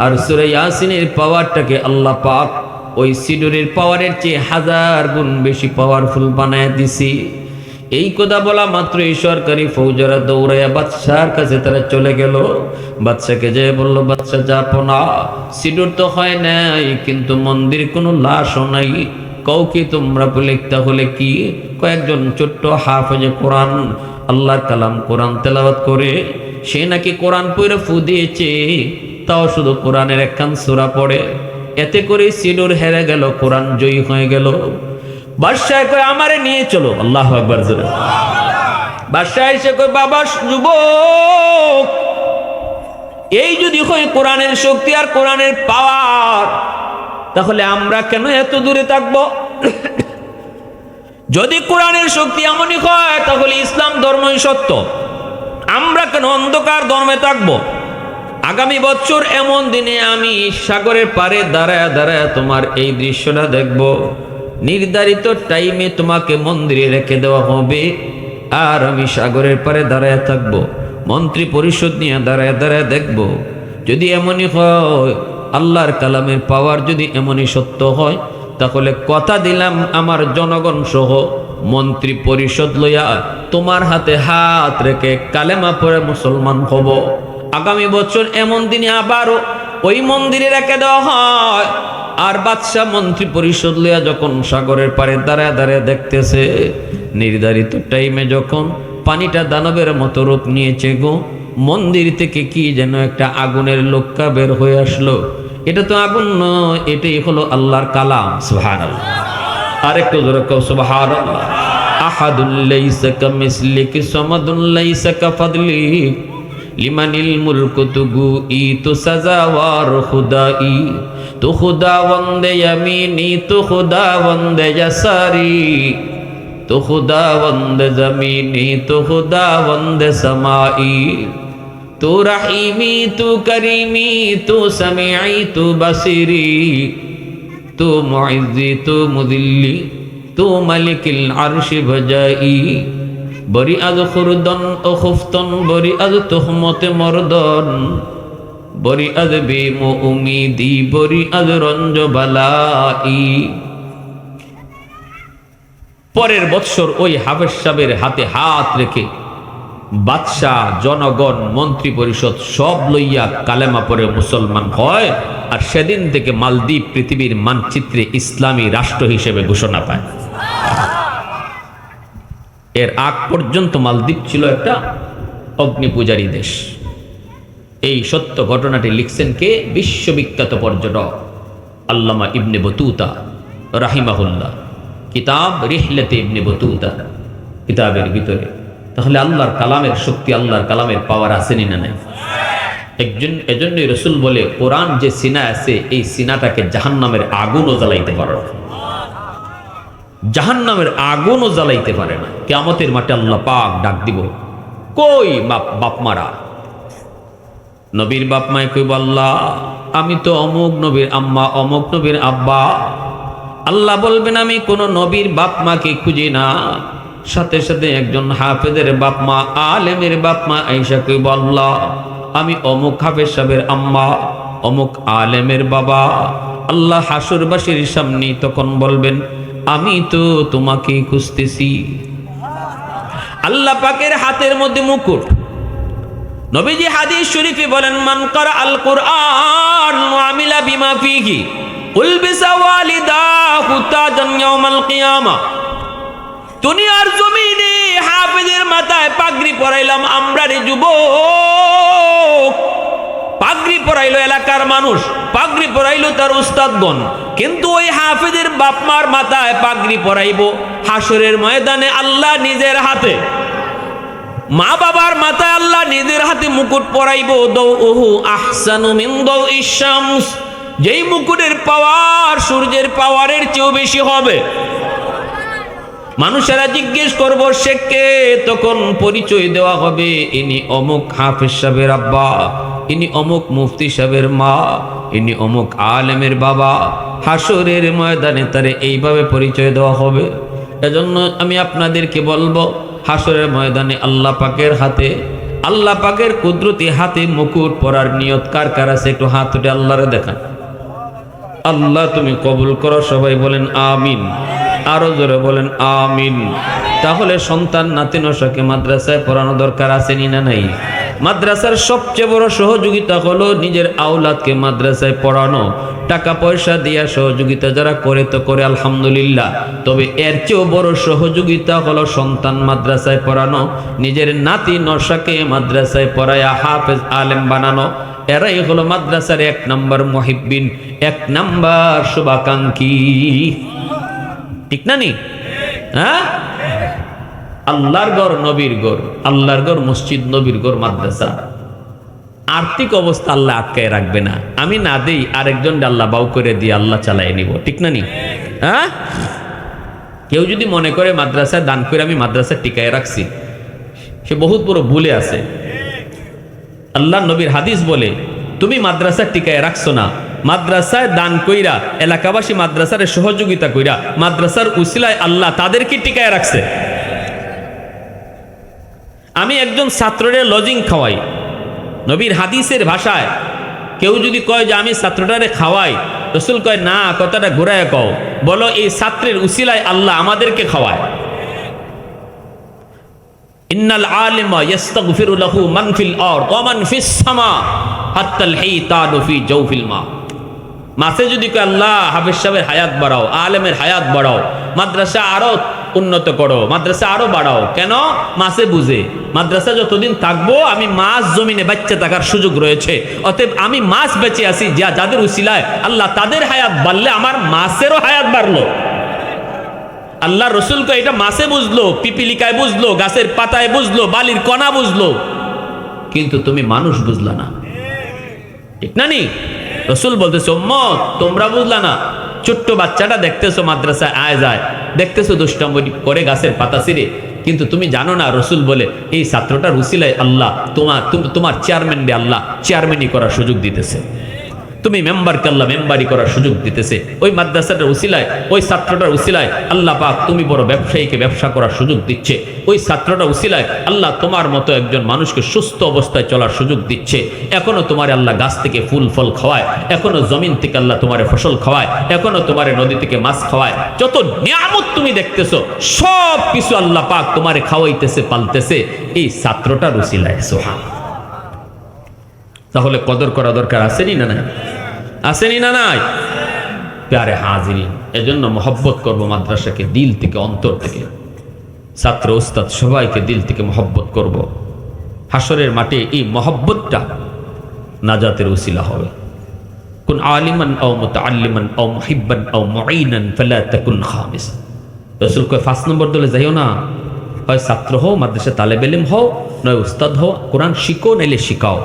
আর সূরা ইয়াসিনের পাওয়ারটাকে আল্লাহ পাক ওই সিঁদুরের পাওয়ারের চেয়ে 1000 গুণ বেশি পাওয়ারফুল বানায় দিছি। এই কথা বলা মাত্র এই সরকারি ফৌজরা দৌড়াইয়া বাদশার কাছে তারা চলে গেল। বাদশাকে যে বলল, বাদশা যাবো না, সিঁদুর তো হয় নাই, কিন্তু মন্দির কোনো লাশও নাই। কাউকে তোমরা লিখতে হলে কি? কয়েকজন ছোট্ট হাফেজে কোরআন, আল্লাহর কালাম কোরআন তেলাওয়াত করে সে নাকি কোরআন পড়ে ফু দিয়েছে, তাও শুধু কোরআনের একখান সূরা পড়ে। এতে করে সিঁদুর হেরে গেল, কোরআন জয়ী হয়ে গেল। বাদশাহ কয় আমারে নিয়ে চলো। আল্লাহু আকবার জোরে। বাদশাহ এসে কয় বাবা যুবক, এই যদি হয় কোরআনের শক্তি আর কোরআনের পাওয়ার, তাহলে আমরা কেন এত দূরে থাকবো? যদি কোরআনের শক্তি এমনই হয়, তাহলে ইসলাম ধর্মই সত্য, আমরা কেন অন্ধকার ধর্মে থাকবো? আগামী বছর এমন দিনে আমি সাগরের পারে দাঁড়ায় দাঁড়ায় তোমার এই দৃশ্যটা দেখব। নির্ধারিত টাইমে তোমাকে মন্দিরে রেখে দেওয়া হবে, আর আমি সাগরের পারে দাঁড়ায় থাকবো, মন্ত্রী পরিষদ নিয়ে দাঁড়ায় দাঁড়ায় দেখব। যদি এমনই হয়, আল্লাহর কালামের পাওয়ার যদি এমনই সত্য হয়, তাহলে কথা দিলাম আমার জনগণ সহ মন্ত্রী পরিষদ লইয়া তোমার হাতে হাত রেখে কালেমা পড়ে মুসলমান হব। আগামী বছর এমন দিনে আবারও ওই মন্দিরে রেখে দেওয়া হয়। আর বাদশাহ মন্ত্রী পরিষদ লইয়া যখন সাগরের পারে দাঁড়ায় দাঁড়ায় দেখতেছে, নির্ধারিত টাইমে যখন পানিটা দানবের মতো রূপ নিয়েছে গো, মন্দির থেকে কি যেন একটা আগুনের লোক্কা বের হয়ে আসলো। এটা তো আগুন নয়, এটাই হলো আল্লাহর কালাম। সুবহানাল্লাহ। আরেকটু জোরে কও সুবহানাল্লাহ। আহাদুল লাইসা কামিসলিকি সামাদুল লাইসা কাফাদলিক লিমানিল মুলকু তুগু ই তো সাজাওয়ার খুদাই, তো খুদাওয়ান্দে ইয়ামিনি, তো খুদাওয়ান্দে ইয়াসারি, তো খুদাওয়ান্দে জমিনি, তো খুদাওয়ান্দে সামাই, তু রহিমি, তু করিমি, তু সামিঈ, তু বসিরি, তু মুইজ্জি, তু মুদিল্লি, তু মালিকিল আরশি ভজাই। বরি আজ খুরদন ও খুফতন, বরি আজ তুহমতে মরদন, বরি আজ বেমো উমিদি, বরি আজ রঞ্জ বালাই। পরের বৎসর ওই হাফেজ সাহেবের হাতে হাত রেখে বাদশাহ, জনগণ, মন্ত্রী পরিষদ সব লইয়া কালেমা পড়ে মুসলমান হয়। আর সেদিন থেকে মালদ্বীপ পৃথিবীর মানচিত্রে ইসলামী রাষ্ট্র হিসেবে ঘোষণা পায়। এর আগ পর্যন্ত মালদ্বীপ ছিল একটা অগ্নি পূজারী দেশ। এই সত্য ঘটনাটি লিখছেন কে? বিশ্ববিখ্যাত পর্যটক আল্লামা ইবনে বতুতা রাহিমাহুল্লাহ, কিতাব রিহলাতে ইবনে বতুতা কিতাবের ভিতরে। তাহলে আল্লাহর কালামের শক্তি, আল্লাহর কালামের পাওয়ার আসেনি না নাই? এজন্যই রসুল বলে, কোরআন যে সিনা আছে, এই সিনাটাকে জাহান্নামের আগুনও জ্বালাইতে পারে না, জাহান্নামের আগুনও জ্বালাইতে পারে না। কিয়ামতের মাঠে আল্লাহ পাক ডাক দিব, কই বাপ মারা? নবীর বাপ মায় কইব, আল্লাহ আমি তো অমুক নবীর আম্মা, অমুক নবীর আব্বা। আল্লাহ বলবেন, আমি কোন নবীর বাপ মাকে খুঁজি না। সাথে সাথে একজন হাফেজের বাপ মা, আলেমের বাপ মা আয়েশা কইব, আল্লাহ আমি অমুক হাফেজ সাহেবের আম্মা, অমুক আলেমের বাবা। আল্লাহ হাসুরবাসীর সামনে তখন বলবেন, আমি তো তোমাকে খুঁজতেছি। আল্লাহ পাকের হাতের মধ্যে মুকুট। নবীজি হাদিস শরীফে বলেন, মান কারা আল কুরআন ওয়া আমিলা বিমা ফিহি উলবিসা ওয়ালিদাহু তাজান ইয়াউমাল কিয়ামা। দুনিয়ার জমিনে হাফেজের মাথায় পাগড়ি পরাইলাম আমরা রে যুবক। পাগড়ি পরাইলো এলাকার মানুষ, পাগড়ি পরাইলো তার উস্তাদগণ, কিন্তু ওই হাফেজের বাপমার মাথায় পাগড়ি পরাইবো হাসরের ময়দানে আল্লাহ নিজের হাতে। মা বাবার মাথায় আল্লাহ নিজের হাতে মুকুট পরাইব, দাউহু আহসানু মিন দাউইশ শামস, যেই মুকুটের পাওয়ার সূর্যের পাওয়ারের চেয়েও বেশি হবে। মানুষেরা জিজ্ঞেস করব সে কে, তখন পরিচয় দেওয়া হবে ইনি অমুক হাফেজ সাহেবের আব্বা, ইনি অমুক মুফতি সাহেবের মা, ইনি অমুক আলেমের বাবা। হাসরের ময়দানে তারে এইভাবে পরিচয় দেওয়া হবে। এজন্য আমি আপনাদেরকে বলবো, হাসরের ময়দানে আল্লাহ পাকের হাতে, আল্লাহ পাকের কুদরতি হাতে মুকুট পরার নিয়ত কার কার আছে একটু হাত উঠে আল্লাহরে দেখান। আল্লাহ তুমি কবুল করো, সবাই বলেন আমিন, আরো জোরে বলেন আমিন। তাহলে সন্তান নাতি নশাকে মাদ্রাসায় পড়ানো দরকার আছে না নাই? মাদ্রাসার সবচেয়ে বড় সহযোগিতা হলো নিজের আওলাদকে মাদ্রাসায় পড়ানো। টাকা পয়সা দিয়া সহযোগিতা যারা করে তো করে আলহামদুলিল্লাহ, তবে এর চেয়েও বড় সহযোগিতা হলো সন্তান মাদ্রাসায় পড়ানো, নিজের নাতি নশাকে মাদ্রাসায় পড়ায়া হাফেজ আলেম বানানো। এরাই হলো মাদ্রাসার 1 নম্বর মুহিব্বিন, 1 নম্বর শুভাকাঙ্ক্ষী। ঠিক না নি? হ্যাঁ, আল্লাহর ঘর নবীর ঘর, আল্লাহর ঘর মসজিদ, নবীর ঘর মাদ্রাসা। আর্থিক অবস্থা আল্লাহ আটকায় রাখবে না। আমি না দেই আরেকজন আল্লাহ বাউ করে দিয়ে আল্লাহ চালায় নিব। ঠিক না নি? হ্যাঁ, কেউ যদি মনে করে মাদ্রাসায় দান করে আমি মাদ্রাসা টিকায় রাখছি, সে বহুত বড় ভুলে আছে। আল্লাহ নবীর হাদিস বলে, তুমি মাদ্রাসা টিকায় রাখছো না, মাদ্রাসায় দান কইরা, এলাকাবাসী মাদ্রাসার সহযোগিতা কইরা, মাদ্রাসার উসিলায় আল্লাহ তাদেরকে টিকায় রাখছে। আমি একজন ছাত্রের লজিং খাওয়াই, নবীর হাদিসের ভাষায় কেউ যদি কয় যে আমি ছাত্রটারে খাওয়াই, রাসূল কয় না, কথাটা ঘুরায় কও, বলো এই ছাত্রের উসিলায় আল্লাহ আমাদেরকে খাওয়ায়। ইন্নাল আলিমা ইস্তাগফিরু লাহু মান ফিল আরদ ওয়া মান ফিস সামা হাত্তাল হিতানু ফি জাওফিল মা। মাসে যদি কয় আল্লাহ হাফেজ সাহেবের হায়াত বাড়াও, আলেমের হায়াত বাড়াও, মাদ্রাসা আরো উন্নত করো, মাদ্রাসা আরো বাড়াও। কেন? মাসে বুঝে মাদ্রাসা যতদিন থাকবো আমি মাছ জমিনে বাচ্চা থাকার সুযোগ রয়েছে, অতএব আমি মাছ বেঁচে আছি, যাদের উসিলায় আল্লাহ তাদের হায়াত বাড়লে আমার মাছেরও হায়াত বাড়লো। আল্লাহ রসুলকে এটা মাছে বুঝলো, পিপিলিকায় বুঝলো, গাছের পাতায় বুঝলো, বালির কণা বুঝলো, কিন্তু তুমি মানুষ বুঝলা না। ঠিক না নি? রসুল বলতেছে উম্মত তোমরা বুঝলা না। ছোট্ট বাচ্চাটা দেখতেছো মাদ্রাসায় আয় যায়, দেখতেছো দুষ্টামি করে গাছের পাতা ছিঁড়ে, কিন্তু তুমি জানো না রসুল বলে এই ছাত্রটার উসিলায় আল্লাহ তোমার চেয়ারম্যান রে আল্লাহ চেয়ারম্যানই করার সুযোগ দিতেছে, তুমি মেম্বারকে আল্লাহ মেম্বারি করার সুযোগ দিতেছে, ওই মাদ্রাসাটার উসিলায়, ওই ছাত্রটার উসিলায় আল্লাহ পাক তুমি বড় ব্যবসায়ীকে ব্যবসা করার সুযোগ দিচ্ছে, ওই ছাত্রটার উসিলায় আল্লাহ তোমার মতো একজন মানুষকে সুস্থ অবস্থায় চলার সুযোগ দিচ্ছে। এখনো তোমার আল্লাহ গাছ থেকে ফুল ফল খাওয়ায়, এখনো জমিন থেকে আল্লাহ তোমার ফসল খাওয়ায়, এখনো তোমার নদী থেকে মাছ খাওয়ায়। যত নিয়ামত তুমি দেখতেছো সব কিছু আল্লাহ পাক তোমারে খাওয়াইতেছে, পালতেছে এই ছাত্রটার উসিলায়। সুবহান। তাহলে কদর করা দরকার আসেনি না নাই? আসেনি না নাই? প্যারে হাজিরিন, এজন্য মহব্বত করব মাদ্রাসাকে দিল থেকে, অন্তর থেকে। ছাত্র উস্তাদ সবাইকে দিল থেকে মহব্বত করব। হাসরের মাঠে এই মহব্বতটা নাজাতের উসিলা হবে। কুন আলিমান আও মুতাআল্লিমান আও মুহিব্বান আও মুঈনান ফালা তাকুন খামিস। রাসূল কয় 5 নম্বর দলে যাইও না, হয় ছাত্র হও, মাদ্রাসা তালেবে ইলম হও, নয় উস্তাদ হও, কোরআন শিখো নাইলে শিখাও,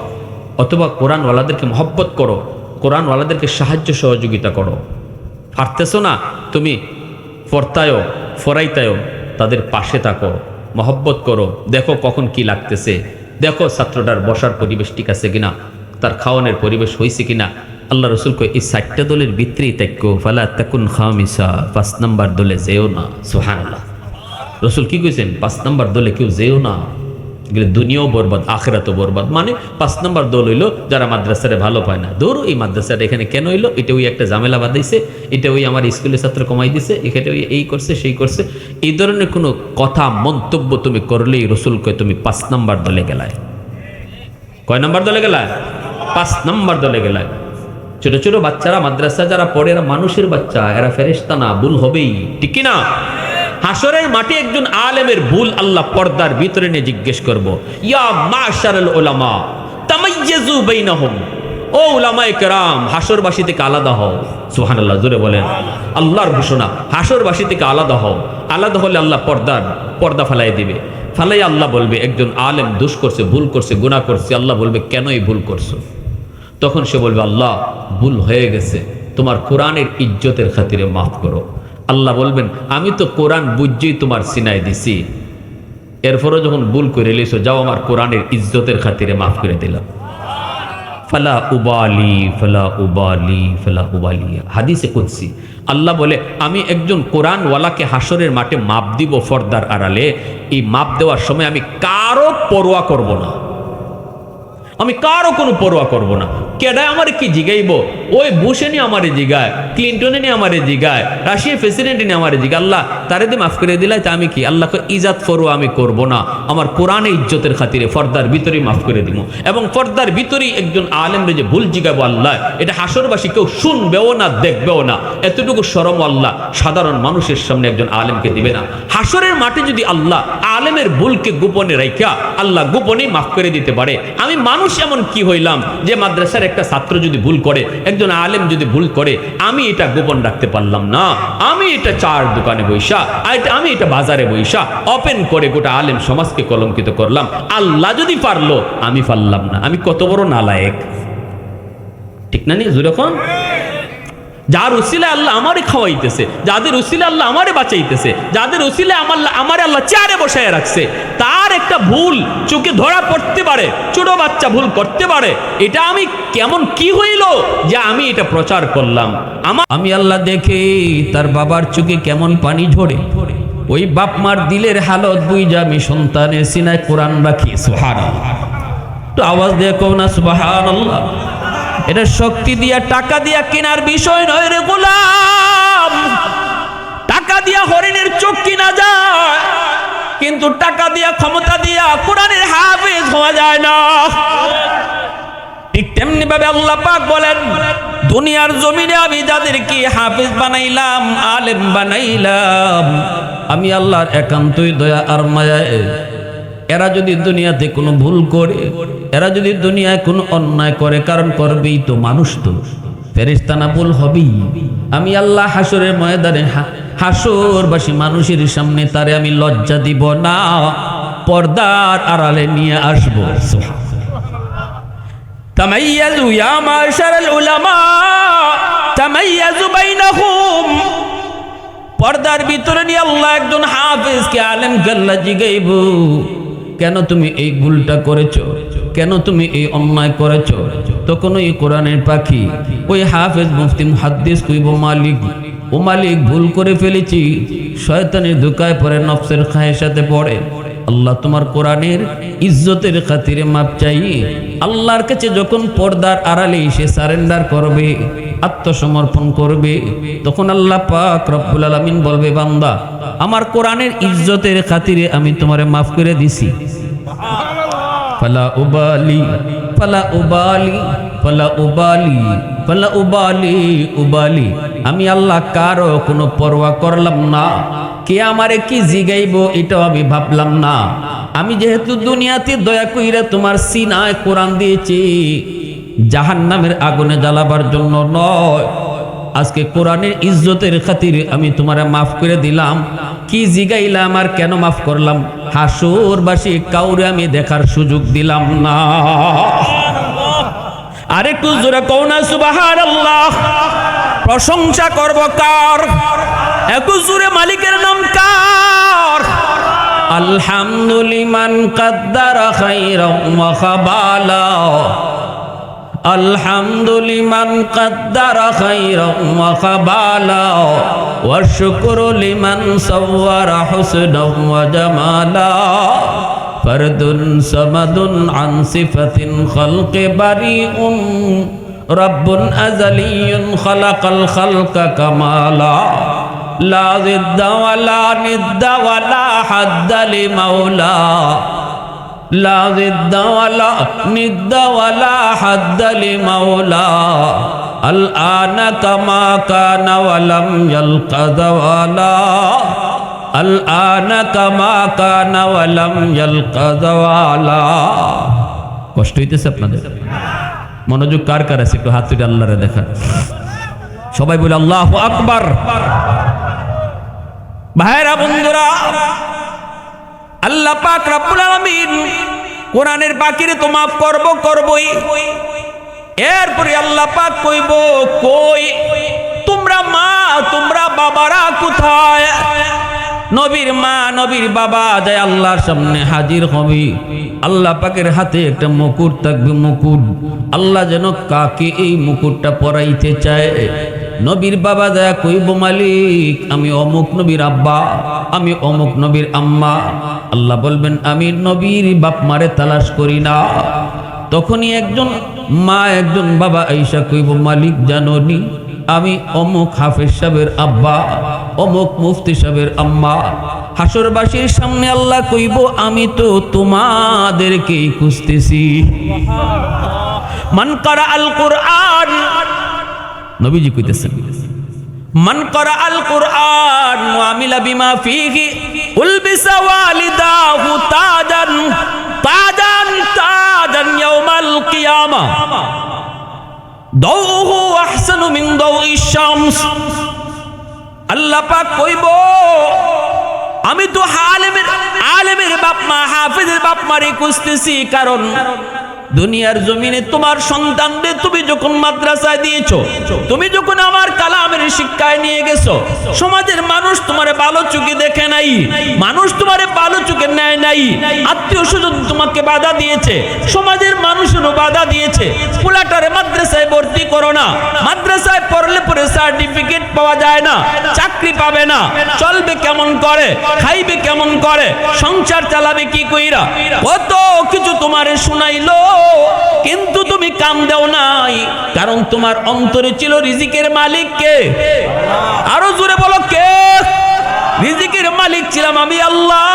অথবা কোরআনওয়ালাদেরকে মহব্বত করো, কোরআনওয়ালাদেরকে সাহায্য সহযোগিতা করো। পারতেছো না তুমি ফরতায়ও ফরাইতায়ও, তাদের পাশে থাকো, মহব্বত করো, দেখো কখন কি লাগতেছে, দেখো ছাত্রটার বসার পরিবেশ ঠিক আছে কিনা, তার খাওয়ানোর পরিবেশ হয়েছে কিনা। আল্লাহ রসুল কয় এই 4টা দলের ভিতরেই তাক্য ফালা তাকুন খামিসা, 5 নম্বর দলে যেও না। সুবহানাল্লাহ। রসুল কি কইছেন? 5 নম্বর দলে কেউ যেও না, দুনিয়াও বরবাদ আখিরাতও বরবাদ। মানে 5 নম্বর দল হইলো যারা মাদ্রাসারে ভালো পায় না। ধরো এই মাদ্রাসাটা এখানে কেন হইলো, এটা ওই একটা ঝামেলা বাঁধাইছে, এটা ওই আমার স্কুলের ছাত্র কমাই দিছে, এখানে ওই এই করছে সেই করছে, এই ধরনের কোনো কথা মন্তব্য তুমি করলেই রসুল কয় তুমি 5 নম্বর দলে গেলায়। কয় নম্বর দলে গেলায়? 5 নম্বর দলে গেলায়। ছোট ছোট বাচ্চারা মাদ্রাসা যারা পড়ে এরা মানুষের বাচ্চা, এরা ফেরেশতা না, ভুল হবেই। ঠিক কি না? হাসরের মাঠে একজন আলেমের ভুল আল্লাহ পর্দার ভিতরে নিয়ে জিজ্ঞেস করব, ইয়া মাশারাল উলামা তামাইয়াজু বাইনাহুম, ও উলামায়ে কেরাম, হাসরবাসী থেকে আলাদা হও। সুবহানাল্লাহ, জোরে বলেন। আল্লাহর ঘোষণা, হাসরবাসী থেকে আলাদা হও। আলাদা হলে আল্লাহ পর্দা ফেলাই দিবে। ফালাই আল্লাহ বলবে, একজন আলেম দোষ করছে, ভুল করছে, গুনাহ করছে। আল্লাহ বলবে, কেন এই ভুল করছো? তখন সে বলবে, আল্লাহ ভুল হয়ে গেছে, তোমার কোরআনের ইজ্জতের খাতিরে মাফ করো। আল্লাহ বলবেন, আমি তো কোরআন বুঝেই তোমার সিনায় দিছি, এরপরও যখন ভুল করে লিছো, যাও আমার কোরআনের ইজ্জতের খাতিরে মাফ করে দিলাম। ফালা উবালি ফালা উবালি ফালা উবালি। হাদিসে কুদসি আল্লাহ বলে, আমি একজন কোরআনওয়ালাকে হাসরের মাঠে মাপ দিব পর্দার আড়ালে। এই মাপ দেওয়ার সময় আমি কারো পরোয়া করব না, আমি কারো কোনো পরোয়া করব না। কেডায় আমারে কি জিগাইব? ওই বুশে নিয়ে আমারে জিগায়, ক্লিন্টনে নিয়ে আমারে জিগায়, রাশিয়ার প্রেসিডেন্ট নিয়ে আমারে জিগায়। আল্লাহ তারে দিয়ে মাফ করে দিলাই, তা আমি কি আল্লাহকে ইজাত পরোয়া আমি করব না। আমার কোরআনে ইজ্জতের খাতিরে পর্দার ভিতরেই মাফ করে দিব। এবং পর্দার ভিতরেই একজন আলেমরে যে ভুল জিগাবো, আল্লাহ এটা হাসরবাসী কেউ শুনবেও না, দেখবেও না। এতটুকু শরম আল্লাহ সাধারণ মানুষের সামনে একজন আলেমকে দিবে না। হাসরের মাঠে যদি আল্লাহ আলেমের ভুলকে গোপনে রাইখা আল্লাহ গোপনেই মাফ করে দিতে পারে, আমি মানুষ এমন কি হইলাম যে মাদ্রাসার একটা ছাত্র যদি ভুল করে, একজন আলেম যদি ভুল করে, আমি এটা গোপন রাখতে পারলাম না? আমি এটা চার দোকানে বইসা, আমি এটা বাজারে বইসা ওপেন করে গোটা আলেম সমাজকে কলঙ্কিত করলাম। আল্লাহ যদি পারলো, আমি পারলাম না। আমি কত বড় নালায়েক, ঠিক না? নিয়ে যখন যার উসিলে আল্লাহ আমারে খাওয়াইতেছে, যাদের উসিলে আল্লাহ আমারে বাঁচাইতেছে, যাদের উসিলে আমারে আল্লাহ চেয়ারে বসায় রাখছে, তার একটা ভুল চোখে ধরা পড়তে পারে, ছোট বাচ্চা ভুল করতে পারে, এটা আমি কেমন কি হইল যে আমি এটা প্রচার করলাম? আমি আল্লাহ দেখে তার বাবার চোখে কেমন পানি ঝরে, ওই বাপ মার দিলের হালত বুঝা আমি সন্তানের সিনায় কোরআন রাখি। সুবহানাল্লাহ, তো আওয়াজ দিয়ে কও না সুবহানাল্লাহ। এটা শক্তি দিয়া টাকা দিয়া কেনার বিষয় নয় রে গোলাম। টাকা দিয়া হরিণের চোখ কিনা যায়, কিন্তু টাকা দিয়া ক্ষমতা দিয়া কোরআনের হাফেজ হওয়া যায় না। ঠিক তেমনি ভাবে আল্লাহ পাক বলেন, দুনিয়ার জমিনে আমি যাদেরকে হাফেজ বানাইলাম, আলেম বানাইলাম, আমি আল্লাহর একান্তই দয়া আর মায়ায় এরা যদি দুনিয়াতে কোনো ভুল করে, এরা যদি দুনিয়ায় কোনো অন্যায় করে, কারণ করবেই তো, মানুষ তো, ফেরেশতা না ভুল হবেই। আমি আল্লাহ হাসরের ময়দানে হাসরবাসী মানুষের সামনে তারে আমি লজ্জা দিব না, পর্দার আড়ালে নিয়ে আসবো। তামাইয়াজু ইয়া মাশারাল উলামা তামাইয়াজু বাইনাহুম। পর্দার ভিতরে নিয়ে আল্লাহ একজন হাফেজকে, আলেমকে আল্লাহ জিগাইব, কেন তুমি এই ভুলটা করেছো, কেন তুমি এই অন্যায় করেছো? তখন ওই কোরআনের পাখি, ওই হাফেজ মুফতি মুহাদ্দিস কইব, মালিক ও মালিক, ভুল করে ফেলেছি, শয়তানের ধোঁকায় পড়ে, নফসের খায়েশাতে পড়ে, আল্লাহ তোমার কোরআনের ইজ্জতের খাতিরে মাপ চাই। আল্লাহর কাছে যখন পর্দার আড়ালে এসে সারেন্ডার করবে, আত্মসমর্পণ করবে, তখন আল্লাহ পাক রব্বুল আলামিন বলবে, বান্দা আমার কোরআনের ইজ্জতের খাতিরে আমি তোমারে মাফ করে দিছি। ফালা উবালি ফালা উবালি ফালা উবালি ফালা উবালি উবালি। আমি আল্লাহ কারো কোনো পরোয়া করলাম না, কে আমারে কি জিগাইব এটাও আমি ভাবলাম না। আমি যেহেতু দুনিয়াতে দয়া কইরা তোমার সিনায় কোরআন দিয়েছি, জাহান্নামের আগুনে জ্বালাবার জন্য নয়, আজকে কোরআনের ইজ্জতের খাতিরে আমি তোমারে মাফ করে দিলাম। কি জিগাইলাম আর কেন মাফ করলাম? হাসরবাসী কাউরে আমি দেখার সুযোগ দিলাম না। আরেকটু জোরে কও না সুবহানাল্লাহ। প্রশংসা করব কার? একটু জোরে মালিকের নাম কার? আলহামদুলিমান কাদ্দারা খাইরাম ওয়া খাবালা, আলহামদুলিমান কাদ্দারা খাইরাম ওয়া খাবালা, ওয়া শুকরু লিমান সাওয়ারা হুসনাও ওয়া জামালা, ফরদুন সামাদুন আন সিফাতিন খালকি বারিউন, রব্বুন আযালিয়ুন খালাকাল খালকা কামালা, লা জিদ্দা ওয়ালা নিদ্দা ওয়ালা হাদ্দা লিমাওলা, লা জিদ্দা ওয়ালা নিদ্দা ওয়ালা হাদ্দা লিমাওলা, আল আনা কামা কানা ওয়ালাম ইয়ালকা যাওয়ালা, আল আনা কামা কানা ওয়ালাম ইয়ালকা যাওয়ালা। কষ্ট হইতেছে আপনাদের? মনোযোগ কার কার আছে একটু হাত তুলে আল্লাহরে দেখা। সবাই বলে আল্লাহু আকবার। ভাইরা বন্ধুরা, আল্লাহ পাক রব্বুল আলামিন কোরআনের বাকিরে তো মাফ করবই। এরপরে আল্লাহ পাক কইব, কই তোমরা মা তোমরা বাবারা কোথায়? নবীর মা নবীর বাবা যায় আল্লাহর সামনে হাজির হবে। আল্লাহ পাকের হাতে একটা মুকুট থাকবে, মুকুট। আল্লাহ যেন কাকে এই মুকুটটা পরাইতে চায়। নবীর বাবা যায় কইব, মালিক আমি অমুক নবীর আব্বা, আমি অমুক নবীর আম্মা। আল্লাহ বলবেন, আমি নবীর বাপ মারে তালাশ করি না। তখনই একজন মা একজন বাবা আইসা কইব, মালিক জানোনি আমি অমুক হাফেজ সাহেবের আব্বা, অমুক মুফতি সাহেবের আম্মা। হাসরবাসীর সামনে আল্লাহ কইব, আমি তো তোমাদেরকেই খুঁজতেছি। মান কারা আল কুরআন, নবীজি কইতেছেন, মান কারা আল কুরআন ওয়া আমিলা বিমা ফীহি উলবিসা ওয়ালিদাহু তাজান তাজান তাজান ইয়াউমাল কিয়ামা দাউহু আহসানু মিন দাউইশ শামস। আল্লাহ পাক কইব, আমি তো আলেমের বাপ মা হাফেজের বাপ মারে খুঁজতেছি, কারণ দুনিয়ার জমিনে তোমার সন্তানদের তুমি যখন মাদ্রাসায় দিয়েছো, তুমি যখন আমার কালামের শিক্ষায় নিয়ে গেছো, সমাজের মানুষ তোমারে ভালো চোখে দেখে নাই, মানুষ তোমারে ভালো চোখে নেয় নাই, আত্মীয় স্বজন তোমাকে বাধা দিয়েছে, সমাজের মানুষেরও বাধা দিয়েছে, পোলাটারে মাদ্রাসায় ভর্তি করো না, মাদ্রাসায় পড়লে পরে সার্টিফিকেট পাওয়া যায় না, চাকরি পাবে না, চলবে কেমন করে, খাইবে কেমন করে, সংসার চালাবে কি কইরা, কত কিছু তোমারে শুনাইলো, কিন্তু তুমি কাম দাও নাই, কারণ তোমার অন্তরে ছিল রিজিকের মালিক কে? আরো জোরে বলো কে? রিজিকের মালিক ছিলাম আমি আল্লাহ,